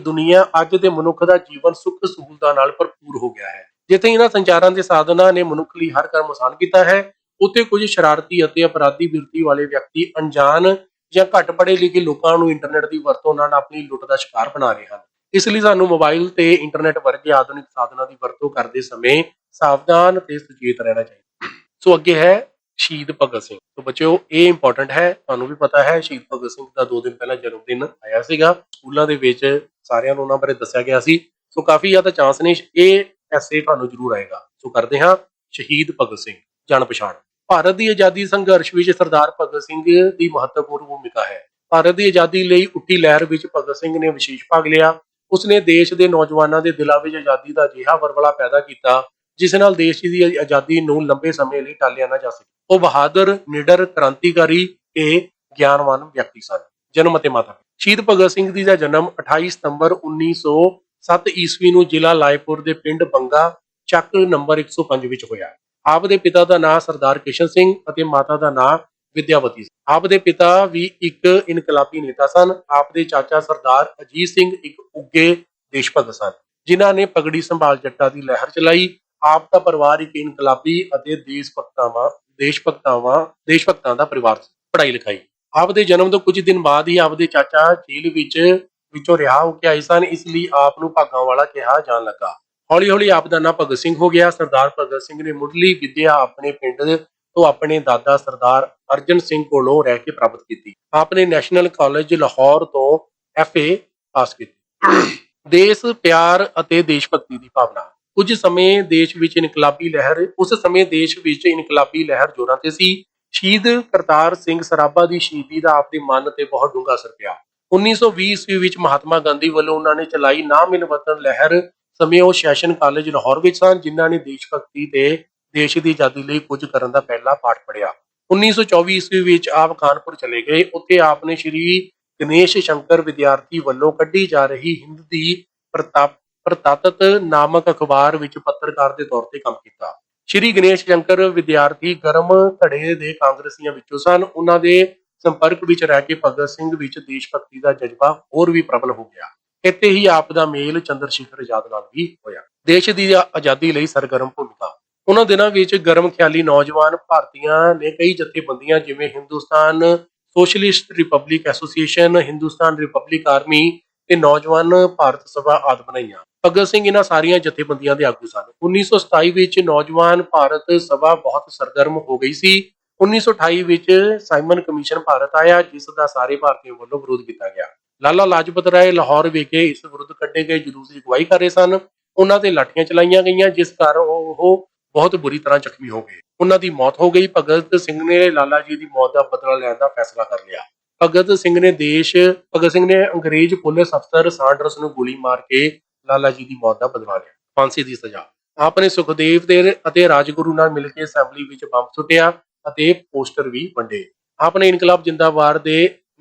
ਦੇ ਮਨੁੱਖ ਦਾ ਜੀਵਨ ਸੁੱਖ ਸਹੂਲਤਾਂ ਨਾਲ ਭਰਪੂਰ ਹੋ ਗਿਆ ਹੈ। ਜਿੱਥੇ ਇਹਨਾਂ ਸੰਚਾਰਾਂ ਦੇ ਸਾਧਨਾਂ ਨੇ ਮਨੁੱਖ ਲਈ ਹਰ ਕੰਮ ਆਸਾਨ ਕੀਤਾ ਹੈ, ਉੱਥੇ ਕੁਝ ਸ਼ਰਾਰਤੀ ਅਤੇ ਅਪਰਾਧੀ ਬਿਰਤੀ ਵਾਲੇ ਵਿਅਕਤੀ ਅਣਜਾਣ ਜਾਂ ਘੱਟ ਪੜ੍ਹੇ ਲਿਖੇ ਲੋਕਾਂ ਨੂੰ ਇੰਟਰਨੈਟ ਦੀ ਵਰਤੋਂ ਨਾਲ ਆਪਣੀ ਲੁੱਟ ਦਾ ਸ਼ਿਕਾਰ ਬਣਾ ਰਹੇ ਹਨ। ਇਸ ਲਈ ਸਾਨੂੰ ਮੋਬਾਈਲ ਤੇ ਇੰਟਰਨੈਟ ਵਰਗੇ ਆਧੁਨਿਕ ਸਾਧਨਾਂ ਦੀ ਵਰਤੋਂ ਕਰਦੇ ਸਮੇਂ ਸਾਵਧਾਨ ਤੇ ਸੁਚੇਤ ਰਹਿਣਾ ਚਾਹੀਦਾ। ਸੋ ਅੱਗੇ ਹੈ ਸ਼ਹੀਦ ਭਗਤ ਸਿੰਘ। ਸੋ ਬੱਚਿਓ, ਇਹ ਇੰਪੋਰਟੈਂਟ ਹੈ। ਤੁਹਾਨੂੰ ਵੀ ਪਤਾ ਹੈ ਸ਼ਹੀਦ ਭਗਤ ਸਿੰਘ ਦਾ 2 ਦਿਨ ਪਹਿਲਾਂ ਜਨਮ ਦਿਨ ਆਇਆ ਸੀਗਾ। ਸਕੂਲਾਂ ਦੇ ਵਿੱਚ ਸਾਰਿਆਂ ਨੂੰ ਉਹਨਾਂ ਬਾਰੇ ਦੱਸਿਆ ਗਿਆ ਸੀ। ਸੋ ਕਾਫੀ ਜ਼ਿਆਦਾ ਚਾਂਸ ਨੇ ਇਹ ਐਸੇ ਤੁਹਾਨੂੰ ਜ਼ਰੂਰ ਆਏਗਾ। ਸੋ ਕਰਦੇ ਹਾਂ ਸ਼ਹੀਦ ਭਗਤ ਸਿੰਘ ਜਾਣ ਪਛਾਣ। ਭਾਰਤ ਦੀ ਆਜ਼ਾਦੀ ਸੰਘਰਸ਼ ਵਿੱਚ ਸਰਦਾਰ ਭਗਤ ਸਿੰਘ ਦੀ ਮਹੱਤਵਪੂਰਨ ਭੂਮਿਕਾ ਹੈ। ਭਾਰਤ ਦੀ ਆਜ਼ਾਦੀ ਲਈ ਉੱਠੀ ਲਹਿਰ ਵਿੱਚ ਭਗਤ ਸਿੰਘ ਨੇ ਵਿਸ਼ੇਸ਼ ਭਾਗ ਲਿਆ। ਉਸਨੇ ਦੇਸ਼ ਦੇ ਨੌਜਵਾਨਾਂ ਦੇ ਦਿਲਾਂ ਵਿੱਚ ਆਜ਼ਾਦੀ ਦਾ ਅਜਿਹਾ ਵਰਵਲਾ ਪੈਦਾ ਕੀਤਾ ਜਿਸ ਨਾਲ ਦੇਸ਼ ਦੀ ਆਜ਼ਾਦੀ ਨੂੰ ਲੰਬੇ ਸਮੇਂ ਲਈ ਟਾਲਿਆ ਨਾ ਜਾ ਸਕੇ। ਉਹ ਬਹਾਦਰ, ਨਿਡਰ, ਕ੍ਰਾਂਤੀਕਾਰੀ ਤੇ ਗਿਆਨਵਾਨ ਵਿਅਕਤੀ ਸਨ। ਜਨਮ ਅਤੇ ਮਾਤਾ। ਸ਼ਹੀਦ ਭਗਤ ਸਿੰਘ ਜੀ ਦਾ ਜਨਮ 28 ਸਤੰਬਰ 1907 ਈਸਵੀ ਨੂੰ ਜ਼ਿਲ੍ਹਾ ਲਾਇਪੁਰ ਦੇ ਪਿੰਡ ਬੰਗਾ, ਚੱਕ ਨੰਬਰ 105 ਵਿੱਚ ਹੋਇਆ। ਆਪ ਦੇ ਪਿਤਾ ਦਾ ਨਾਮ ਸਰਦਾਰ ਕਿਸ਼ਨ ਸਿੰਘ ਅਤੇ ਮਾਤਾ ਦਾ ਨਾਮ ਵਿਦਿਆਵਤੀ ਸੀ। ਆਪ ਦੇ ਪਿਤਾ ਵੀ ਇੱਕ ਇਨਕਲਾਬੀ ਨੇਤਾ ਸਨ। ਆਪ ਦੇ ਚਾਚਾ ਸਰਦਾਰ ਅਜੀਤ ਸਿੰਘ ਇੱਕ ਉੱਘੇ ਦੇਸ਼ ਭਗਤ ਸਨ, ਜਿਨ੍ਹਾਂ ਨੇ ਪਗੜੀ ਸੰਭਾਲ ਜੱਟਾਂ ਦੀ ਲਹਿਰ ਚਲਾਈ। ਆਪ ਦਾ ਪਰਿਵਾਰ ਇੱਕ ਇਨਕਲਾਬੀ ਅਤੇ ਦੇਸ਼ ਭਗਤਾਂ ਦਾ ਪਰਿਵਾਰ ਸੀ। ਪੜ੍ਹਾਈ ਲਿਖਾਈ। ਆਪ ਦੇ ਜਨਮ ਤੋਂ ਕੁਝ ਦਿਨ ਬਾਅਦ ਹੀ ਆਪ ਦੇ ਚਾਚਾ ਜੇਲ੍ਹ ਵਿੱਚੋਂ ਰਿਹਾ ਹੋ ਕੇ ਆਏ ਸਨ, ਇਸ ਲਈ ਆਪ ਨੂੰ ਭਾਗਾਂ ਵਾਲਾ ਕਿਹਾ ਜਾਣ ਲੱਗਾ। ਹੌਲੀ ਹੌਲੀ ਆਪ ਦਾ ਨਾਂ ਭਗਤ ਸਿੰਘ ਹੋ ਗਿਆ। ਸਰਦਾਰ ਭਗਤ ਸਿੰਘ ਨੇ ਮੁੱਢਲੀ ਵਿੱਦਿਆ ਆਪਣੇ ਪਿੰਡ ਤੋਂ ਆਪਣੇ ਦਾਦਾ ਸਰਦਾਰ ਅਰਜਨ ਸਿੰਘ ਕੋਲੋਂ ਰਹਿ ਕੇ ਪ੍ਰਾਪਤ ਕੀਤੀ। ਆਪ ਨੇ ਨੈਸ਼ਨਲ ਕਾਲਜ ਲਾਹੌਰ ਤੋਂ FA ਪਾਸ ਕੀਤੀ। ਦੇਸ਼ ਪਿਆਰ ਅਤੇ ਦੇਸ਼ ਭਗਤੀ ਦੀ ਭਾਵਨਾ। ਕੁਝ ਸਮੇਂ ਦੇਸ਼ ਵਿੱਚ ਇਨਕਲਾਬੀ ਲਹਿਰ ਉਸ ਸਮੇਂ ਦੇਸ਼ ਵਿੱਚ ਇਨਕਲਾਬੀ ਲਹਿਰ ਜ਼ੋਰਾਂ ਤੇ ਸੀ। ਸ਼ਹੀਦ ਕਰਤਾਰ ਸਿੰਘ ਸਰਾਭਾ ਦੀ ਸ਼ਹੀਦੀ ਦਾ ਆਪਦੇ ਮਨ ਤੇ ਬਹੁਤ ਡੂੰਘਾ ਅਸਰ ਪਿਆ। 1920 ਈਸਵੀ ਵਿੱਚ ਮਹਾਤਮਾ ਗਾਂਧੀ ਵੱਲੋਂ ਉਹਨਾਂ ਨੇ ਚਲਾਈ ਨਾ ਮਿਲ ਵਤਨ ਲਹਿਰ ਸਮੇਂ ਉਹ ਸੈਸ਼ਨ ਕਾਲਜ ਲਾਹੌਰ ਵਿੱਚ ਸਨ, ਜਿਨ੍ਹਾਂ ਨੇ ਦੇਸ਼ ਭਗਤੀ ਤੇ ਦੇਸ਼ ਦੀ ਆਜ਼ਾਦੀ ਲਈ ਕੁਝ ਕਰਨ ਦਾ ਪਹਿਲਾ ਪਾਠ ਪੜ੍ਹਿਆ। 1924 ਈਸਵੀ ਵਿੱਚ ਆਪ ਕਾਨਪੁਰ ਚਲੇ ਗਏ। ਉੱਥੇ ਆਪ ਨੇ ਸ਼੍ਰੀ ਗਣੇਸ਼ ਸ਼ੰਕਰ ਵਿਦਿਆਰਥੀ ਵੱਲੋਂ ਕੱਢੀ ਜਾ ਰਹੀ ਹਿੰਦ ਦੀ ਪ੍ਰਤਾਤਤ ਨਾਮਕ ਅਖਬਾਰ ਵਿੱਚ ਪੱਤਰਕਾਰ ਦੇ ਤੌਰ ਤੇ ਕੰਮ ਕੀਤਾ। ਸ਼੍ਰੀ ਗਣੇਸ਼ ਸ਼ੰਕਰ ਵਿਦਿਆਰਥੀ ਗਰਮ ਧੜੇ ਦੇ ਕਾਂਗਰਸੀਆਂ ਵਿੱਚੋਂ ਸਨ। ਉਹਨਾਂ ਦੇ ਸੰਪਰਕ ਵਿੱਚ ਰਹਿ ਕੇ ਭਗਤ ਸਿੰਘ ਵਿੱਚ ਦੇਸ਼ ਭਗਤੀ ਦਾ ਜਜ਼ਬਾ ਹੋਰ ਵੀ ਪ੍ਰਬਲ ਹੋ ਗਿਆ। ਇੱਥੇ ਹੀ ਆਪ ਦਾ ਮੇਲ ਚੰਦਰ ਸ਼ੇਖਰ ਆਜ਼ਾਦ ਨਾਲ ਵੀ ਹੋਇਆ। ਦੇਸ਼ ਦੀ ਆਜ਼ਾਦੀ ਲਈ ਸਰਗਰਮ ਭੂਮਿਕਾ। ਉਹਨਾਂ ਦਿਨਾਂ ਵਿੱਚ ਗਰਮ ਖਿਆਲੀ ਨੌਜਵਾਨ ਭਾਰਤੀਆਂ ਨੇ ਕਈ ਜਥੇਬੰਦੀਆਂ ਜਿਵੇਂ Hindustan socialist republic association, Hindustan republic army ਤੇ ਨੌਜਵਾਨ ਭਾਰਤ ਸਭਾ ਆਦਿ ਬਣਾਈਆਂ। ਭਗਤ ਸਿੰਘ ਇਹਨਾਂ ਸਾਰੀਆਂ ਜਥੇਬੰਦੀਆਂ ਦੇ ਆਗੂ ਸਨ। 1927 ਵਿੱਚ ਨੌਜਵਾਨ ਭਾਰਤ ਸਭਾ ਬਹੁਤ ਸਰਗਰਮ ਹੋ ਗਈ ਸੀ। 1928 ਵਿੱਚ ਸਾਈਮਨ ਕਮਿਸ਼ਨ ਭਾਰਤ ਆਇਆ, ਜਿਸ ਦਾ ਸਾਰੇ ਭਾਰਤੀਆਂ ਵੱਲੋਂ ਵਿਰੋਧ ਕੀਤਾ ਗਿਆ। ਲਾਲਾ ਲਾਜਪਤ ਰਾਏ ਲਾਹੌਰ ਵਿਖੇ ਇਸ ਵਿਰੁੱਧ ਕੱਢੇ ਗਏ ਜਲੂਸ ਦੀ ਅਗਵਾਈ ਕਰ ਰਹੇ ਸਨ। ਉਹਨਾਂ ਤੇ ਲਾਠੀਆਂ ਚਲਾਈਆਂ ਗਈਆਂ, ਜਿਸ ਕਾਰਨ ਉਹ ਬਹੁਤ ਬੁਰੀ ਤਰ੍ਹਾਂ ਜ਼ਖਮੀ ਹੋ ਗਏ। ਉਹਨਾਂ ਦੀ ਮੌਤ ਹੋ ਗਈ। ਭਗਤ ਸਿੰਘ ਨੇ ਲਾਲਾ ਜੀ ਦੀ ਮੌਤ ਦਾ ਬਦਲਾ ਲੈਣ ਦਾ ਫੈਸਲਾ ਕਰ ਲਿਆ। ਭਗਤ ਸਿੰਘ ਨੇ ਅੰਗਰੇਜ਼ ਪੁਲਿਸ ਅਫਸਰ ਸਾਂਡਰਸ ਨੂੰ ਗੋਲੀ ਮਾਰ ਕੇ ਲਾਲਾ ਜੀ ਦੀ ਮੌਤ ਦਾ ਬਦਲਾ ਲਿਆ। ਫਾਂਸੀ ਦੀ ਸਜ਼ਾ। ਆਪ ਨੇ ਸੁਖਦੇਵ ਅਤੇ ਰਾਜਗੁਰੂ ਨਾਲ ਮਿਲ ਕੇ ਅਸੈਂਬਲੀ ਵਿੱਚ ਬੰਬ ਸੁੱਟਿਆ ਅਤੇ ਪੋਸਟਰ ਵੀ ਵੰਡੇ। ਆਪ ਨੇ ਇਨਕਲਾਬ ਜਿੰਦਾਬਾਦ ਦੇ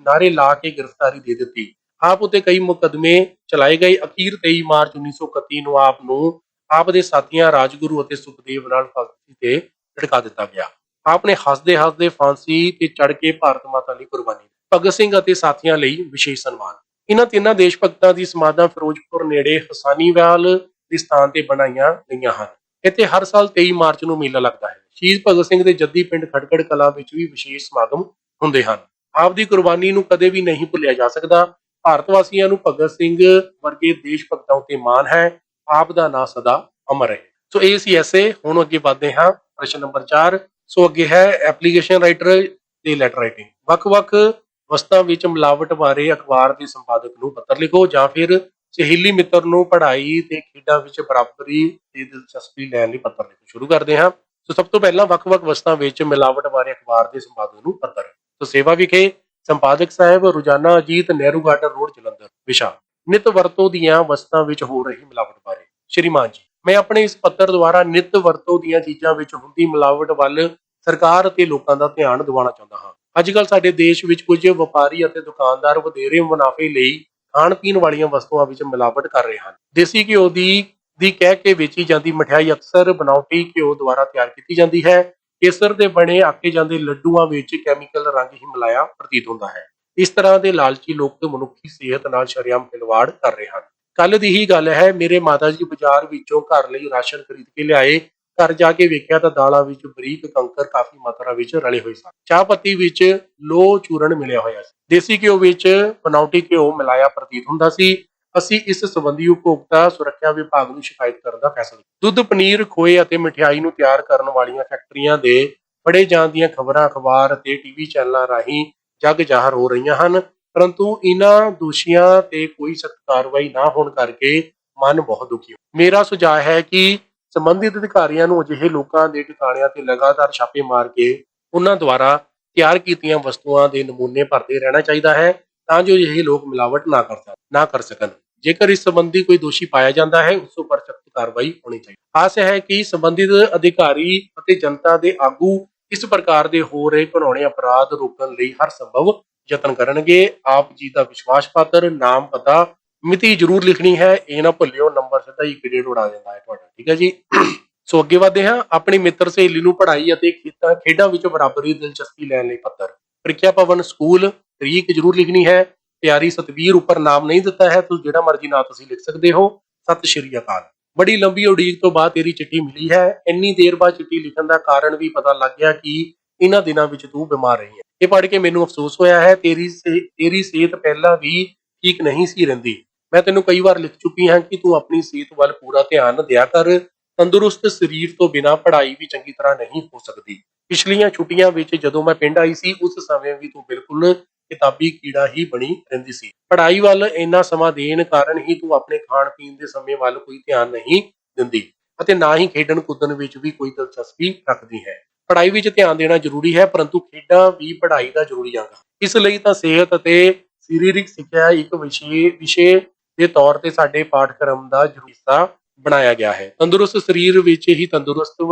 ਨਾਰੇ ਲਾ ਕੇ ਗ੍ਰਿਫਤਾਰੀ ਦੇ ਦਿੱਤੀ। ਆਪ ਉਤੇ ਕਈ ਮੁਕੱਦਮੇ ਚਲਾਏ ਗਏ। ਅਖੀਰ 23 ਮਾਰਚ 1931 ਨੂੰ ਆਪ ਦੇ ਸਾਥੀਆਂ ਰਾਜਗੁਰੂ ਅਤੇ ਸੁਖਦੇਵ ਨਾਲ ਫਾਂਸੀ ਤੇ ਲਟਕਾ ਦਿੱਤਾ ਗਿਆ। ਆਪ ਨੇ ਹੱਸਦੇ ਫਾਂਸੀ ਤੇ ਚੜ ਕੇ ਭਾਰਤ ਮਾਤਾ ਲਈ ਕੁਰਬਾਨੀ ਦਿੱਤੀ। ਭਗਤ ਸਿੰਘ ਅਤੇ ਸਾਥੀਆਂ ਲਈ ਵਿਸ਼ੇਸ਼ ਸਨਮਾਨ। ਇਹਨਾਂ ਤਿੰਨਾਂ ਦੇਸ਼ ਭਗਤਾਂ ਦੀ ਸਮਾਧਾਂ ਫਿਰੋਜ਼ਪੁਰ ਨੇੜੇ ਹਸਾਨੀਵਾਲ ਦੇ ਸਥਾਨ ਤੇ ਬਣਾਈਆਂ ਗਈਆਂ ਹਨ। ਇੱਥੇ ਹਰ ਸਾਲ 23 ਮਾਰਚ ਨੂੰ ਮੇਲਾ ਲੱਗਦਾ ਹੈ। ਸ਼ਹੀਦ ਭਗਤ ਸਿੰਘ ਦੇ ਜੱਦੀ ਪਿੰਡ ਖਟਕੜ ਕਲਾਂ ਵਿੱਚ ਵੀ ਵਿਸ਼ੇਸ਼ ਸਮਾਗਮ ਹੁੰਦੇ ਹਨ। ਆਪ ਦੀ ਕੁਰਬਾਨੀ ਨੂੰ ਕਦੇ ਵੀ ਨਹੀਂ ਭੁੱਲਿਆ ਜਾ ਸਕਦਾ। ਭਾਰਤ ਵਾਸੀਆਂ ਨੂੰ ਭਗਤ ਸਿੰਘ ਵਰਗੇ ਦੇਸ਼ ਭਗਤਾਂ ਉੱਤੇ ਮਾਣ ਹੈ। ਆਪ ਦਾ ਨਾਂ ਸਦਾ ਅਮਰ ਹੈ। ਸੋ ਇਹ ਸੀ ਐਸੇ। ਹੁਣ ਅੱਗੇ ਵਧਦੇ ਹਾਂ ਪ੍ਰਸ਼ਨ ਨੰਬਰ 4। ਸੋ ਅੱਗੇ ਹੈ ਐਪਲੀਕੇਸ਼ਨ ਰਾਈਟਰ ਤੇ ਲੈਟਰ ਰਾਈਟਿੰਗ। ਵੱਖ-ਵੱਖ ਵਸਤਾਂ ਵਿੱਚ ਮਿਲਾਵਟ ਬਾਰੇ ਅਖਬਾਰ ਦੇ ਸੰਪਾਦਕ ਨੂੰ ਪੱਤਰ ਲਿਖੋ, ਜਾਂ ਫਿਰ ਸਹੇਲੀ ਮਿੱਤਰ ਨੂੰ ਪੜ੍ਹਾਈ ਤੇ ਖੇਡਾਂ ਵਿੱਚ ਬਰਾਬਰੀ ਦੀ ਦਿਲਚਸਪੀ ਲੈਣ ਲਈ ਪੱਤਰ ਲਿਖੋ। ਸ਼ੁਰੂ ਕਰਦੇ ਹਾਂ। ਸੋ ਸਭ ਤੋਂ ਪਹਿਲਾਂ ਵੱਖ-ਵੱਖ ਵਸਤਾਂ ਵਿੱਚ ਮਿਲਾਵਟ ਬਾਰੇ ਅਖਬਾਰ ਦੇ ਸੰਪਾਦਕ ਨੂੰ ਪੱਤਰ। ਸੋ ਸੇਵਾ ਵਿਖੇ ਸੰਪਾਦਕ ਸਾਹਿਬ, ਰੋਜ਼ਾਨਾ ਅਜੀਤ, ਨਹਿਰੂ ਗਾਰਡਨ ਰੋਡ, ਜਲੰਧਰ। ਵਿਸ਼ਾ ਨਿਤ ਵਰਤੋਂ ਦੀਆਂ ਵਸਤਾਂ ਵਿੱਚ ਹੋ ਰਹੀ ਮਿਲਾਵਟ ਬਾਰੇ। ਸ਼੍ਰੀਮਾਨ ਜੀ, ਮੈਂ ਆਪਣੇ ਇਸ ਪੱਤਰ ਦੁਆਰਾ ਨਿਤ ਵਰਤੋਂ ਦੀਆਂ ਚੀਜ਼ਾਂ ਵਿੱਚ ਹੁੰਦੀ ਮਿਲਾਵਟ ਵੱਲ ਸਰਕਾਰ ਅਤੇ ਲੋਕਾਂ ਦਾ ਧਿਆਨ ਦਿਵਾਉਣਾ ਚਾਹੁੰਦਾ ਹਾਂ। ਅੱਜ ਕੱਲ੍ਹ ਸਾਡੇ ਦੇਸ਼ ਵਿੱਚ ਕੁਝ ਵਪਾਰੀ ਅਤੇ ਦੁਕਾਨਦਾਰ ਵਧੇਰੇ ਮੁਨਾਫੇ ਲਈ ਖਾਣ ਪੀਣ ਵਾਲੀਆਂ ਵਸਤੂਆਂ ਵਿੱਚ ਮਿਲਾਵਟ ਕਰ ਰਹੇ ਹਨ। ਦੇਸੀ ਘਿਓ ਦੀ ਕਹਿ ਕੇ ਵੇਚੀ ਜਾਂਦੀ ਮਠਿਆਈ ਅਕਸਰ ਬਣਾਉਟੀ ਘਿਓ ਦੁਆਰਾ ਤਿਆਰ ਕੀਤੀ ਜਾਂਦੀ ਹੈ। ਕੇਸਰ ਦੇ ਬਣੇ ਆਕੇ ਜਾਂਦੇ ਲੱਡੂਆਂ ਵਿੱਚ ਕੈਮੀਕਲ ਰੰਗ ਹੀ ਮਿਲਾਇਆ ਪ੍ਰਤੀਤ ਹੁੰਦਾ ਹੈ। ਇਸ ਤਰ੍ਹਾਂ ਦੇ ਲਾਲਚੀ ਲੋਕ ਮਨੁੱਖੀ ਸਿਹਤ ਨਾਲ ਸ਼ਰੇਆਮ ਖਿਲਵਾੜ ਕਰ ਰਹੇ ਹਨ। ਕੱਲ ਦੀ ਹੀ ਗੱਲ ਹੈ, ਮੇਰੇ ਮਾਤਾ ਜੀ ਬਾਜ਼ਾਰ ਵਿੱਚੋਂ ਘਰ ਲਈ ਰਾਸ਼ਨ ਖਰੀਦ ਕੇ ਲਿਆਏ। ਘਰ ਜਾ ਕੇ ਵੇਖਿਆ ਤਾਂ ਦਾਲਾਂ ਵਿੱਚ ਬਰੀਕ ਕੰਕਰ ਕਾਫੀ ਮਾਤਰਾ ਵਿੱਚ ਰਲੇ ਹੋਏ ਸਨ। ਚਾਹ ਪੱਤੀ ਵਿੱਚ ਲੋਹ ਚੂਰਨ ਮਿਲਿਆ ਹੋਇਆ ਸੀ। ਦੇਸੀ ਘਿਓ ਵਿੱਚ ਬਣਾਉਟੀ ਘਿਓ ਮਿਲਾਇਆ ਪ੍ਰਤੀਤ ਹੁੰਦਾ ਸੀ। ਅਸੀਂ ਇਸ ਸੰਬੰਧੀ ਉਪਭੋਗਤਾ ਸੁਰੱਖਿਆ ਵਿਭਾਗ ਨੂੰ ਸ਼ਿਕਾਇਤ ਕਰਨ ਦਾ ਫੈਸਲਾ ਕੀਤਾ। ਦੁੱਧ, ਪਨੀਰ, ਖੋਏ ਅਤੇ ਮਠਿਆਈ ਨੂੰ ਤਿਆਰ ਕਰਨ ਵਾਲੀਆਂ ਫੈਕਟਰੀਆਂ ਦੇ ਫੜੇ ਜਾਣ ਦੀਆਂ ਖਬਰਾਂ ਅਖਬਾਰ ਅਤੇ ਟੀਵੀ ਚੈਨਲਾਂ ਰਾਹੀਂ ਜੱਗ ਜ਼ਾਹਰ ਹੋ ਰਹੀਆਂ ਹਨ, ਪਰੰਤੂ ਇਹਨਾਂ ਦੋਸ਼ੀਆਂ ਤੇ ਕੋਈ ਸਖਤ ਕਾਰਵਾਈ ਨਾ ਹੋਣ ਕਰਕੇ ਮਨ ਬਹੁਤ ਦੁਖੀ ਹੋ। ਮੇਰਾ ਸੁਝਾਅ ਹੈ ਕਿ ਸੰਬੰਧਿਤ ਅਧਿਕਾਰੀਆਂ ਨੂੰ ਅਜਿਹੇ ਲੋਕਾਂ ਦੇ ਟਿਕਾਣਿਆਂ ਤੇ ਲਗਾਤਾਰ ਛਾਪੇ ਮਾਰ ਕੇ ਉਹਨਾਂ ਦੁਆਰਾ ਤਿਆਰ ਕੀਤੀਆਂ ਵਸਤੂਆਂ ਦੇ ਨਮੂਨੇ ਭਰਦੇ ਰਹਿਣਾ ਚਾਹੀਦਾ ਹੈ, ਤਾਂ ਜੋ ਅਜਿਹੇ ਲੋਕ ਮਿਲਾਵਟ ਨਾ ਕਰ ਸਕਣ। ਜੇਕਰ ਇਸ ਸੰਬੰਧੀ ਕੋਈ ਦੋਸ਼ੀ ਪਾਇਆ ਜਾਂਦਾ ਹੈ, ਉਸ ਉੱਪਰ ਸਖਤ ਕਾਰਵਾਈ ਹੋਣੀ ਚਾਹੀਦੀ। ਆਸ ਹੈ ਕਿ ਸੰਬੰਧਿਤ ਅਧਿਕਾਰੀ ਅਤੇ ਜਨਤਾ ਦੇ ਆਗੂ ਇਸ ਪ੍ਰਕਾਰ ਦੇ ਹੋ ਰਹੇ ਘਿਨੌਣੇ ਅਪਰਾਧ ਰੋਕਣ ਲਈ ਹਰ ਸੰਭਵ ਯਤਨ ਕਰਨਗੇ। ਆਪ ਜੀ ਦਾ ਵਿਸ਼ਵਾਸ ਪਾਤਰ। ਨਾਮ, ਪਤਾ, ਮਿਤੀ ਜ਼ਰੂਰ ਲਿਖਣੀ ਹੈ, ਇਹ ਨਾ ਭੁੱਲਿਓ। ਨੰਬਰ ਸਿੱਧਾ ਹੀ ਡੇਢ ਉਡਾ ਜਾਂਦਾ ਹੈ ਤੁਹਾਡਾ। ਠੀਕ ਹੈ ਜੀ। ਸੋ ਅੱਗੇ ਵਧਦੇ ਹਾਂ। ਆਪਣੀ ਮਿੱਤਰ ਸਹੇਲੀ ਨੂੰ ਪੜ੍ਹਾਈ ਅਤੇ ਖੇਡਾਂ ਵਿੱਚ ਬਰਾਬਰੀ ਦਿਲਚਸਪੀ ਲੈਣ ਲਈ ਪੱਤਰ। ਪ੍ਰੀਖਿਆ ਭਵਨ, ਸਕੂਲ। ਤਰੀਕ ਜ਼ਰੂਰ ਲਿਖਣੀ ਹੈ। ਪਿਆਰੀ ਸਤਵੀਰ। ਉੱਪਰ ਨਾਮ ਨਹੀਂ ਦਿੱਤਾ ਹੈ, ਤੁਸੀਂ ਜਿਹੜਾ ਮਰਜ਼ੀ ਨਾਂ ਤੁਸੀਂ ਲਿਖ ਸਕਦੇ ਹੋ। ਸਤਿ ਸ਼੍ਰੀ ਅਕਾਲ। ਬੜੀ ਲੰਬੀ ਉਡੀਕ ਤੋਂ ਬਾਅਦ ਤੇਰੀ ਚਿੱਠੀ ਮਿਲੀ ਹੈ। ਇੰਨੀ ਦੇਰ ਬਾਅਦ ਚਿੱਠੀ ਲਿਖਣ ਦਾ ਕਾਰਨ ਵੀ ਪਤਾ ਲੱਗ ਗਿਆ ਕਿ ਇਹਨਾਂ ਦਿਨਾਂ ਵਿੱਚ ਤੂੰ ਬਿਮਾਰ ਰਹੀ ਹੈ। ਇਹ ਪੜ੍ਹ ਕੇ ਮੈਨੂੰ ਅਫਸੋਸ ਹੋਇਆ ਹੈ। ਤੇਰੀ ਸਿਹਤ ਪਹਿਲਾਂ ਵੀ ਠੀਕ ਨਹੀਂ ਸੀ ਰਹਿੰਦੀ। ਮੈਂ ਤੈਨੂੰ ਕਈ ਵਾਰ ਲਿਖ ਚੁੱਕੀ ਹਾਂ ਕਿ ਤੂੰ ਆਪਣੀ ਸਿਹਤ ਵੱਲ ਪੂਰਾ ਧਿਆਨ ਦਿਆ ਕਰ। ਤੰਦਰੁਸਤ ਸਰੀਰ ਤੋਂ ਬਿਨਾਂ ਪੜ੍ਹਾਈ ਵੀ ਚੰਗੀ ਤਰ੍ਹਾਂ ਨਹੀਂ ਹੋ ਸਕਦੀ। ਪਿਛਲੀਆਂ ਛੁੱਟੀਆਂ ਵਿੱਚ ਜਦੋਂ ਮੈਂ ਪਿੰਡ ਆਈ ਸੀ, ਉਸ ਸਮੇਂ ਵੀ ਤੂੰ ਬਿਲਕੁਲ ਕਿਤਾਬੀ ਕੀੜਾ ਹੀ ਬਣੀ ਰਹਿੰਦੀ ਸੀ। ਪੜ੍ਹਾਈ ਵੱਲ ਇੰਨਾ ਸਮਾਂ ਦੇਣ ਕਾਰਨ ਹੀ ਤੂੰ ਆਪਣੇ ਖਾਣ ਪੀਣ ਦੇ ਸਮੇਂ ਵੱਲ ਕੋਈ ਧਿਆਨ ਨਹੀਂ ਦਿੰਦੀ ਅਤੇ ਨਾ ਹੀ ਖੇਡਣ ਕੁੱਦਣ ਵਿੱਚ ਵੀ ਕੋਈ ਦਿਲਚਸਪੀ ਰੱਖਦੀ ਹੈ। ਪੜ੍ਹਾਈ ਵਿੱਚ ਧਿਆਨ ਦੇਣਾ ਜ਼ਰੂਰੀ ਹੈ, ਪਰੰਤੂ ਖੇਡਾਂ ਵੀ ਪੜ੍ਹਾਈ ਦਾ ਜ਼ਰੂਰੀ ਅੰਗ ਹਨ। ਇਸ ਲਈ ਤਾਂ ਸਿਹਤ ਅਤੇ ਸਰੀਰਕ ਸਿੱਖਿਆ ਇੱਕ ਵਿਸ਼ੇ ਦੇ ਤੌਰ ਤੇ ਸਾਡੇ ਪਾਠਕ੍ਰਮ ਦਾ ਜ਼ਰੂਰੀ ਹਿੱਸਾ ਬਣਾਇਆ ਗਿਆ ਹੈ। ਤੰਦਰੁਸਤ ਸਰੀਰ ਵਿੱਚ ਹੀ ਤੰਦਰੁਸਤ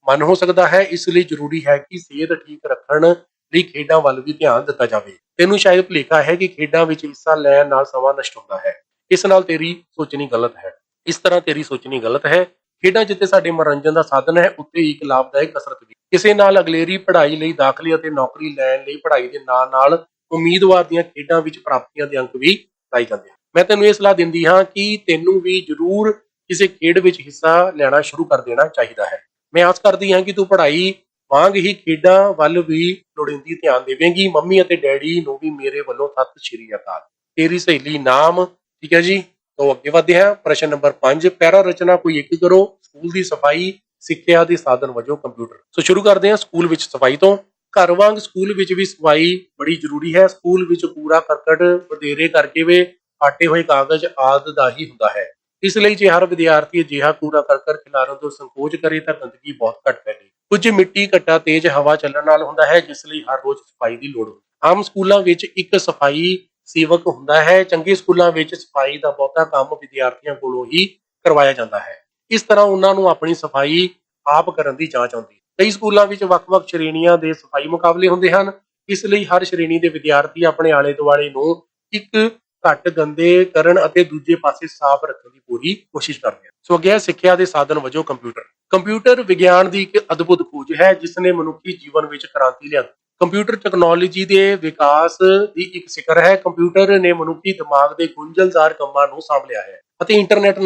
ਮਨ ਹੋ ਸਕਦਾ ਹੈ। ਇਸ ਲਈ ਜ਼ਰੂਰੀ ਹੈ ਕਿ ਸਿਹਤ ਠੀਕ ਰੱਖਣ ਲਈ ਖੇਡਾਂ ਵੱਲ ਵੀ ਧਿਆਨ ਦਿੱਤਾ ਜਾਵੇ। ਤੈਨੂੰ ਸ਼ਾਇਦ ਭੁਲੇਖਾ ਹੈ ਕਿ ਖੇਡਾਂ ਵਿੱਚ ਹਿੱਸਾ ਲੈਣ ਨਾਲ ਸਮਾਂ ਨਸ਼ਟ ਹੁੰਦਾ ਹੈ। ਇਸ ਨਾਲ ਤੇਰੀ ਸੋਚਣੀ ਗਲਤ ਹੈ। ਇਸ ਤਰ੍ਹਾਂ ਤੇਰੀ ਸੋਚਣੀ ਗਲਤ ਹੈ। ਖੇਡਾਂ ਜਿੱਥੇ ਸਾਡੇ ਮਨੋਰੰਜਨ ਦਾ ਸਾਧਨ ਹੈ, ਉੱਥੇ ਇੱਕ ਲਾਭਦਾਇਕ ਕਸਰਤ ਵੀ। ਕਿਸੇ ਨਾਲ ਅਗਲੇਰੀ ਪੜ੍ਹਾਈ ਲਈ ਦਾਖਲੇ ਅਤੇ ਨੌਕਰੀ ਲੈਣ ਲਈ ਪੜ੍ਹਾਈ ਦੇ ਨਾਲ ਉਮੀਦਵਾਰ ਦੀਆਂ ਖੇਡਾਂ ਵਿੱਚ ਪ੍ਰਾਪਤੀਆਂ ਦੇ ਅੰਕ ਵੀ ਪਾਏ ਜਾਂਦੇ ਹਨ। ਮੈਂ ਤੈਨੂੰ ਇਹ ਸਲਾਹ ਦਿੰਦੀ ਹਾਂ ਕਿ ਤੈਨੂੰ ਵੀ ਜ਼ਰੂਰ ਕਿਸੇ ਖੇਡ ਵਿੱਚ ਹਿੱਸਾ ਲੈਣਾ ਸ਼ੁਰੂ ਕਰ ਦੇਣਾ ਚਾਹੀਦਾ ਹੈ। ਮੈਂ ਆਸ ਕਰਦੀ ਹਾਂ ਕਿ ਤੂੰ ਪੜ੍ਹਾਈ ਵਾਂਗ ਹੀ ਖੇਡਾਂ ਵੱਲ ਵੀ ਲੋੜੀਂਦੀ ਧਿਆਨ ਦੇਵੇਂਗੀ। ਮੰਮੀ ਅਤੇ ਡੈਡੀ ਨੂੰ ਵੀ ਮੇਰੇ ਵੱਲੋਂ ਸਤਿ ਸ਼੍ਰੀ ਅਕਾਲ। ਤੇਰੀ ਸਹੇਲੀ ਨਾਮ। ਠੀਕ ਹੈ ਜੀ, ਤੋਂ ਅੱਗੇ ਵਧਦੇ ਹਾਂ। ਪ੍ਰਸ਼ਨ ਨੰਬਰ 5, ਪੈਰਾ ਰਚਨਾ ਕੋਈ ਇੱਕ ਕਰੋ। ਸਕੂਲ ਦੀ ਸਫਾਈ ਸਿੱਖਿਆ ਦੇ ਸਾਧਨ ਵਜੋਂ ਕੰਪਿਊਟਰ। ਸੋ ਸ਼ੁਰੂ ਕਰਦੇ ਹਾਂ ਸਕੂਲ ਵਿੱਚ ਸਫਾਈ ਤੋਂ। ਘਰ ਵਾਂਗ ਸਕੂਲ ਵਿੱਚ ਵੀ ਸਫਾਈ ਬੜੀ ਜ਼ਰੂਰੀ ਹੈ। ਸਕੂਲ ਵਿੱਚ ਕੂੜਾ ਕਰਕਟ ਵਧੇਰੇ ਕਰਕੇ ਵੇ ਫਾਟੇ ਹੋਏ ਕਾਗਜ਼ ਆਦਿ ਦਾ ਹੀ ਹੁੰਦਾ ਹੈ। ਇਸ ਲਈ ਜੇ ਹਰ ਵਿਦਿਆਰਥੀ ਅਜਿਹਾ ਕੂੜਾ ਕਰਕਟ ਖਿਲਾਰਨ ਤੋਂ ਸੰਕੋਚ ਕਰੇ ਤਾਂ ਗੰਦਗੀ ਬਹੁਤ ਘੱਟ ਫੈਲੇ। ਕੁਝ ਮਿੱਟੀ ਘੱਟਾ ਤੇਜ਼ ਹਵਾ ਚੱਲਣ ਨਾਲ ਹੁੰਦਾ ਹੈ, ਜਿਸ ਲਈ ਹਰ ਰੋਜ਼ ਸਫਾਈ ਦੀ ਲੋੜ ਹੁੰਦੀ ਹੈ। ਆਮ ਸਕੂਲਾਂ ਵਿੱਚ ਇੱਕ ਸਫਾਈ ਸੇਵਕ ਹੁੰਦਾ ਹੈ। ਚੰਗੇ ਸਕੂਲਾਂ ਵਿੱਚ ਸਫਾਈ ਦਾ ਬਹੁਤਾ ਕੰਮ ਵਿਦਿਆਰਥੀਆਂ ਕੋਲੋਂ ਹੀ ਕਰਵਾਇਆ ਜਾਂਦਾ ਹੈ। ਇਸ ਤਰ੍ਹਾਂ ਉਹਨਾਂ ਨੂੰ ਆਪਣੀ ਸਫਾਈ ਆਪ ਕਰਨ ਦੀ ਜਾਂਚ ਆਉਂਦੀ ਹੈ। ਕਈ ਸਕੂਲਾਂ ਵਿੱਚ ਵੱਖ-ਵੱਖ ਸ਼੍ਰੇਣੀਆਂ ਦੇ ਸਫਾਈ ਮੁਕਾਬਲੇ ਹੁੰਦੇ ਹਨ। ਇਸ ਲਈ ਹਰ ਸ਼੍ਰੇਣੀ ਦੇ ਵਿਦਿਆਰਥੀ ਆਪਣੇ ਆਲੇ ਦੁਆਲੇ ਨੂੰ ਇੱਕ ਘੱਟ ਗੰਦੇ ਕਰਨ ਅਤੇ ਦੂਜੇ ਪਾਸੇ ਸਾਫ਼ ਰੱਖਣ ਦੀ ਪੂਰੀ ਕੋਸ਼ਿਸ਼ ਕਰਦੇ ਹਨ। ਸੋ ਅੱਗੇ ਸਿੱਖਿਆ ਦੇ ਸਾਧਨ ਵਜੋਂ ਕੰਪਿਊਟਰ। ਕੰਪਿਊਟਰ ਵਿਗਿਆਨ ਦੀ ਇੱਕ ਅਦਭੁਤ ਖੋਜ ਹੈ, ਜਿਸ ਨੇ ਮਨੁੱਖੀ ਜੀਵਨ ਵਿੱਚ ਕ੍ਰਾਂਤੀ ਲਿਆਂਦੀ। ਕੰਪਿਊਟਰ ਟੈਕਨੋਲੋਜੀ ਦੇ ਵਿਕਾਸ ਦੀ ਇੱਕ ਸਿਖਰ ਹੈ। ਕੰਪਿਊਟਰ ਨੇ ਮਨੁੱਖੀ ਦਿਮਾਗ ਦੇ ਗੁੰਝਲਦਾਰ ਕੰਮਾਂ ਨੂੰ ਸਾਂਭ ਲਿਆ ਹੈ ਅਤੇ ਇੰਟਰਨੈਟ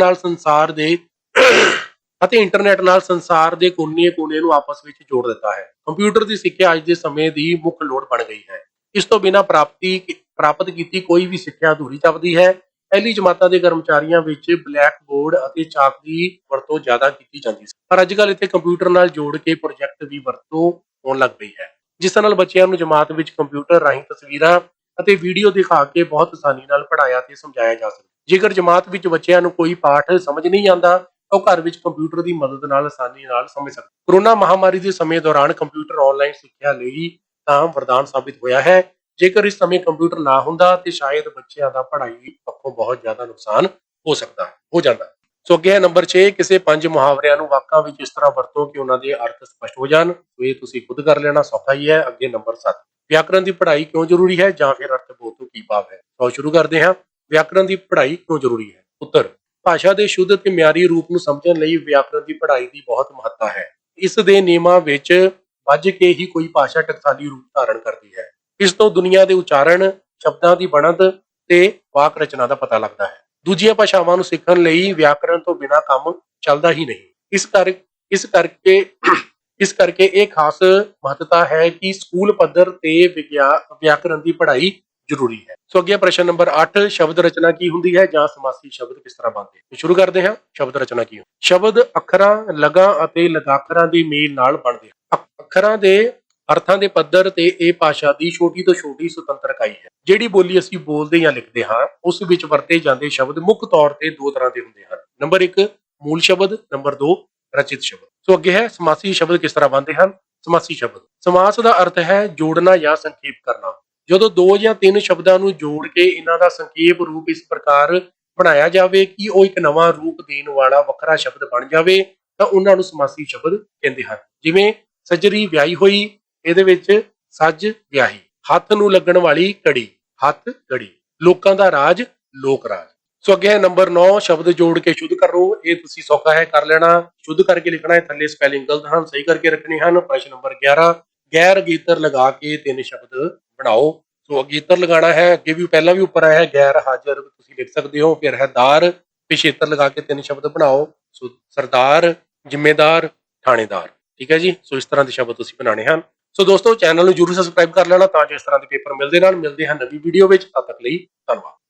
ਨਾਲ ਸੰਸਾਰ ਦੇ ਕੋਨੇ-ਕੋਨੇ ਨੂੰ ਆਪਸ ਵਿੱਚ ਜੋੜ ਦਿੱਤਾ ਹੈ। ਕੰਪਿਊਟਰ ਦੀ ਸਿੱਖਿਆ ਅੱਜ ਦੇ ਸਮੇਂ ਦੀ ਮੁੱਖ ਲੋੜ ਬਣ ਗਈ ਹੈ। ਇਸ ਤੋਂ ਬਿਨਾਂ ਪ੍ਰਾਪਤ ਕੀਤੀ ਕੋਈ ਵੀ ਸਿੱਖਿਆ ਅਧੂਰੀ ਜਾਪਦੀ ਹੈ। ਪਹਿਲੀ ਜਮਾਤਾਂ ਦੇ ਕਰਮਚਾਰੀਆਂ ਵਿੱਚ ਬਲੈਕ ਬੋਰਡ ਅਤੇ ਚਾਕ ਦੀ ਵਰਤੋਂ ਜ਼ਿਆਦਾ ਕੀਤੀ ਜਾਂਦੀ ਸੀ, ਪਰ ਅੱਜ ਕੱਲ੍ਹ ਇੱਥੇ ਕੰਪਿਊਟਰ ਨਾਲ ਜੋੜ ਕੇ ਪ੍ਰੋਜੈਕਟ ਦੀ ਵਰਤੋਂ ਹੋਣ ਲੱਗ ਪਈ ਹੈ, ਜਿਸ ਨਾਲ ਬੱਚਿਆਂ ਨੂੰ ਜਮਾਤ ਵਿੱਚ ਕੰਪਿਊਟਰ ਰਾਹੀਂ ਤਸਵੀਰਾਂ ਅਤੇ ਵੀਡੀਓ ਦਿਖਾ ਕੇ ਬਹੁਤ ਆਸਾਨੀ ਨਾਲ ਪੜ੍ਹਾਇਆ ਤੇ ਸਮਝਾਇਆ ਜਾ ਸਕਦਾ। ਜੇਕਰ ਜਮਾਤ ਵਿੱਚ ਬੱਚਿਆਂ ਨੂੰ ਕੋਈ ਪਾਠ ਸਮਝ ਨਹੀਂ ਆਉਂਦਾ ਤਾਂ ਉਹ ਘਰ ਵਿੱਚ ਕੰਪਿਊਟਰ ਦੀ ਮਦਦ ਨਾਲ ਆਸਾਨੀ ਨਾਲ ਸਮਝ ਸਕਦੇ। ਕੋਰੋਨਾ ਮਹਾਮਾਰੀ ਦੇ ਸਮੇਂ ਦੌਰਾਨ ਕੰਪਿਊਟਰ ਆਨਲਾਈਨ ਸਿੱਖਿਆ ਲਈ ਤਾਂ ਵਰਦਾਨ ਸਾਬਿਤ ਹੋਇਆ ਹੈ। ਜੇਕਰ ਇਸ ਸਮੇਂ ਕੰਪਿਊਟਰ ਨਾ ਹੁੰਦਾ ਤੇ ਸ਼ਾਇਦ ਬੱਚਿਆਂ ਦਾ ਪੜ੍ਹਾਈ ਪੱਖੋਂ ਬਹੁਤ ਜ਼ਿਆਦਾ ਨੁਕਸਾਨ ਹੋ ਜਾਂਦਾ। ਸੋ ਅੱਗੇ ਹੈ ਨੰਬਰ 6, ਕਿਸੇ 5 ਮੁਹਾਵਰਿਆਂ ਨੂੰ ਵਾਕਾਂ ਵਿੱਚ ਇਸ ਤਰ੍ਹਾਂ ਵਰਤੋ ਕਿ ਉਹਨਾਂ ਦੇ ਅਰਥ ਸਪਸ਼ਟ ਹੋ ਜਾਣ। ਇਹ ਤੁਸੀਂ ਖੁਦ ਕਰ ਲੈਣਾ, ਸੌਖਾ ਹੀ ਹੈ। ਅੱਗੇ ਨੰਬਰ 7, ਵਿਆਕਰਣ ਦੀ ਪੜ੍ਹਾਈ ਕਿਉਂ ਜ਼ਰੂਰੀ ਹੈ ਜਾਂ ਫਿਰ ਅਰਥ ਬੋਧ ਤੋਂ ਕੀ ਭਾਵ ਹੈ। ਆਓ ਸ਼ੁਰੂ ਕਰਦੇ ਹਾਂ। ਵਿਆਕਰਣ ਦੀ ਪੜ੍ਹਾਈ ਕਿਉਂ ਜ਼ਰੂਰੀ ਹੈ। ਉੱਤਰ, ਭਾਸ਼ਾ ਦੇ ਸ਼ੁੱਧ ਤੇ ਮਿਆਰੀ ਰੂਪ ਨੂੰ ਸਮਝਣ ਲਈ ਵਿਆਕਰਣ ਦੀ ਪੜ੍ਹਾਈ ਦੀ ਬਹੁਤ ਮਹੱਤਤਾ ਹੈ। ਇਸ ਦੇ ਨਿਯਮਾਂ ਵਿੱਚ ਵੱਜ ਕੇ ਹੀ ਕੋਈ ਭਾਸ਼ਾ ਟਕਸਾਲੀ ਰੂਪ ਧਾਰਨ ਕਰਦੀ ਹੈ। ਇਸ ਤੋਂ ਦੁਨੀਆ ਦੇ ਉਚਾਰਨ, ਸ਼ਬਦਾਂ ਦੀ ਬਣਤ ਤੇ ਵਾਕ ਰਚਨਾ ਦਾ ਪਤਾ ਲੱਗਦਾ ਹੈ। ਦੂਜੀਆਂ ਭਾਸ਼ਾਵਾਂ ਨੂੰ ਸਿੱਖਣ ਲਈ ਵਿਆਕਰਣ ਤੋਂ ਬਿਨਾਂ ਕੰਮ ਚੱਲਦਾ ਹੀ ਨਹੀਂ। ਇਸ ਕਰਕੇ ਇਹ ਖਾਸ ਮਹੱਤਤਾ ਹੈ ਕਿ ਸਕੂਲ ਪੱਧਰ ਤੇ ਵਿਆਕਰਣ ਦੀ ਪੜ੍ਹਾਈ ਜ਼ਰੂਰੀ ਹੈ। ਸੋ ਅੱਗੇ ਪ੍ਰਸ਼ਨ ਨੰਬਰ 8, ਸ਼ਬਦ ਰਚਨਾ ਕੀ ਹੁੰਦੀ ਹੈ ਜਾਂ ਸਮਾਸੀ ਸ਼ਬਦ ਕਿਸ ਤਰ੍ਹਾਂ ਬਣਦੇ ਹਨ। ਸ਼ੁਰੂ ਕਰਦੇ ਹਾਂ। ਸ਼ਬਦ ਰਚਨਾ ਕੀ ਹੁੰਦੀ ਹੈ। ਸ਼ਬਦ ਅੱਖਰਾਂ, ਲਗਾਂ ਅਤੇ ਲਗਾਖਰਾਂ ਦੇ ਮੇਲ ਨਾਲ ਬਣਦੇ ਹਨ। ਅੱਖਰਾਂ ਦੇ ਅਰਥਾਂ ਦੇ ਪੱਧਰ ਤੇ ਇਹ ਭਾਸ਼ਾ ਦੀ ਛੋਟੀ ਤੋਂ ਛੋਟੀ ਸੁਤੰਤਰ ਇਕਾਈ ਹੈ। ਜਿਹੜੀ ਬੋਲੀ ਅਸੀਂ ਬੋਲਦੇ ਜਾਂ ਲਿਖਦੇ ਹਾਂ, ਉਸ ਵਿੱਚ ਵਰਤੇ ਜਾਂਦੇ ਸ਼ਬਦ ਮੁੱਖ ਤੌਰ ਤੇ 2 ਤਰ੍ਹਾਂ ਦੇ ਹੁੰਦੇ ਹਨ। ਨੰਬਰ 1, ਮੂਲ ਸ਼ਬਦ। ਨੰਬਰ 2, ਰਚਿਤ ਸ਼ਬਦ। ਸੋ ਅੱਗੇ ਹੈ ਸਮਾਸੀ ਸ਼ਬਦ ਕਿਸ ਤਰ੍ਹਾਂ ਬਣਦੇ ਹਨ। ਸਮਾਸੀ ਸ਼ਬਦ, ਸਮਾਸ ਦਾ ਅਰਥ ਹੈ ਜੋੜਨਾ ਜਾਂ ਸੰਖੇਪ ਕਰਨਾ। ਜਦੋਂ 2 ਜਾਂ 3 ਸ਼ਬਦਾਂ ਨੂੰ ਜੋੜ ਕੇ ਇਹਨਾਂ ਦਾ ਸੰਖੇਪ ਰੂਪ ਇਸ ਪ੍ਰਕਾਰ ਬਣਾਇਆ ਜਾਵੇ ਕਿ ਉਹ ਇੱਕ ਨਵਾਂ ਰੂਪ ਦੇਣ ਵਾਲਾ ਵੱਖਰਾ ਸ਼ਬਦ ਬਣ ਜਾਵੇ ਤਾਂ ਉਹਨਾਂ ਨੂੰ ਸਮਾਸੀ ਸ਼ਬਦ ਕਹਿੰਦੇ ਹਨ। ਜਿਵੇਂ ਸੱਜਰੀ ਵਿਆਹੀ ਹੋਈ, ਇਹਦੇ ਵਿੱਚ ਸੱਜ ਵਿਆਹੀ। ਹੱਥ ਨੂੰ ਲੱਗਣ ਵਾਲੀ ਕੜੀ, ਹੱਥ ਕੜੀ। ਲੋਕਾਂ ਦਾ ਰਾਜ, ਲੋਕ ਰਾਜ। ਸੋ ਅੱਗੇ ਹੈ ਨੰਬਰ 9, ਸ਼ਬਦ ਜੋੜ ਕੇ ਸ਼ੁੱਧ ਕਰੋ। ਇਹ ਤੁਸੀਂ ਸੌਖਾ ਹੈ ਕਰ ਲੈਣਾ। ਸ਼ੁੱਧ ਕਰਕੇ ਲਿਖਣਾ ਹੈ, ਥੱਲੇ ਸਪੈਲਿੰਗ ਗਲਤ ਹਨ, ਸਹੀ ਕਰਕੇ ਰੱਖਣੇ ਹਨ। ਪ੍ਰਸ਼ਨ ਨੰਬਰ 11, ਗੈਰ ਅਗੇਤਰ ਲਗਾ ਕੇ 3 ਸ਼ਬਦ ਬਣਾਓ। ਸੋ ਅਗੇਤਰ ਲਗਾਉਣਾ ਹੈ, ਅੱਗੇ ਵੀ ਪਹਿਲਾਂ ਵੀ ਉੱਪਰ ਆਇਆ ਹੈ, ਗੈਰ ਹਾਜ਼ਰ ਤੁਸੀਂ ਲਿਖ ਸਕਦੇ ਹੋ। ਫਿਰ ਹੈ ਦਾਰ, ਪਿਛੇਤਰ ਲਗਾ ਕੇ 3 ਸ਼ਬਦ ਬਣਾਓ। ਸੋ ਸਰਦਾਰ, ਜ਼ਿੰਮੇਦਾਰ, ਥਾਣੇਦਾਰ। ਠੀਕ ਹੈ ਜੀ। ਸੋ ਇਸ ਤਰ੍ਹਾਂ ਦੇ ਸ਼ਬਦ ਤੁਸੀਂ ਬਣਾਉਣੇ ਹਨ। ਸੋ ਦੋਸਤੋ, ਚੈਨਲ ਨੂੰ ਜਰੂਰ ਸਬਸਕ੍ਰਾਈਬ ਕਰ ਲੈਣਾ ਤਾਂ ਜੋ ਇਸ ਤਰ੍ਹਾਂ ਦੇ ਪੇਪਰ ਮਿਲਦੇ ਹਨ ਨਵੀਂ ਵੀਡੀਓ ਵਿੱਚ। ਤਦ ਤੱਕ ਲਈ ਧੰਨਵਾਦ।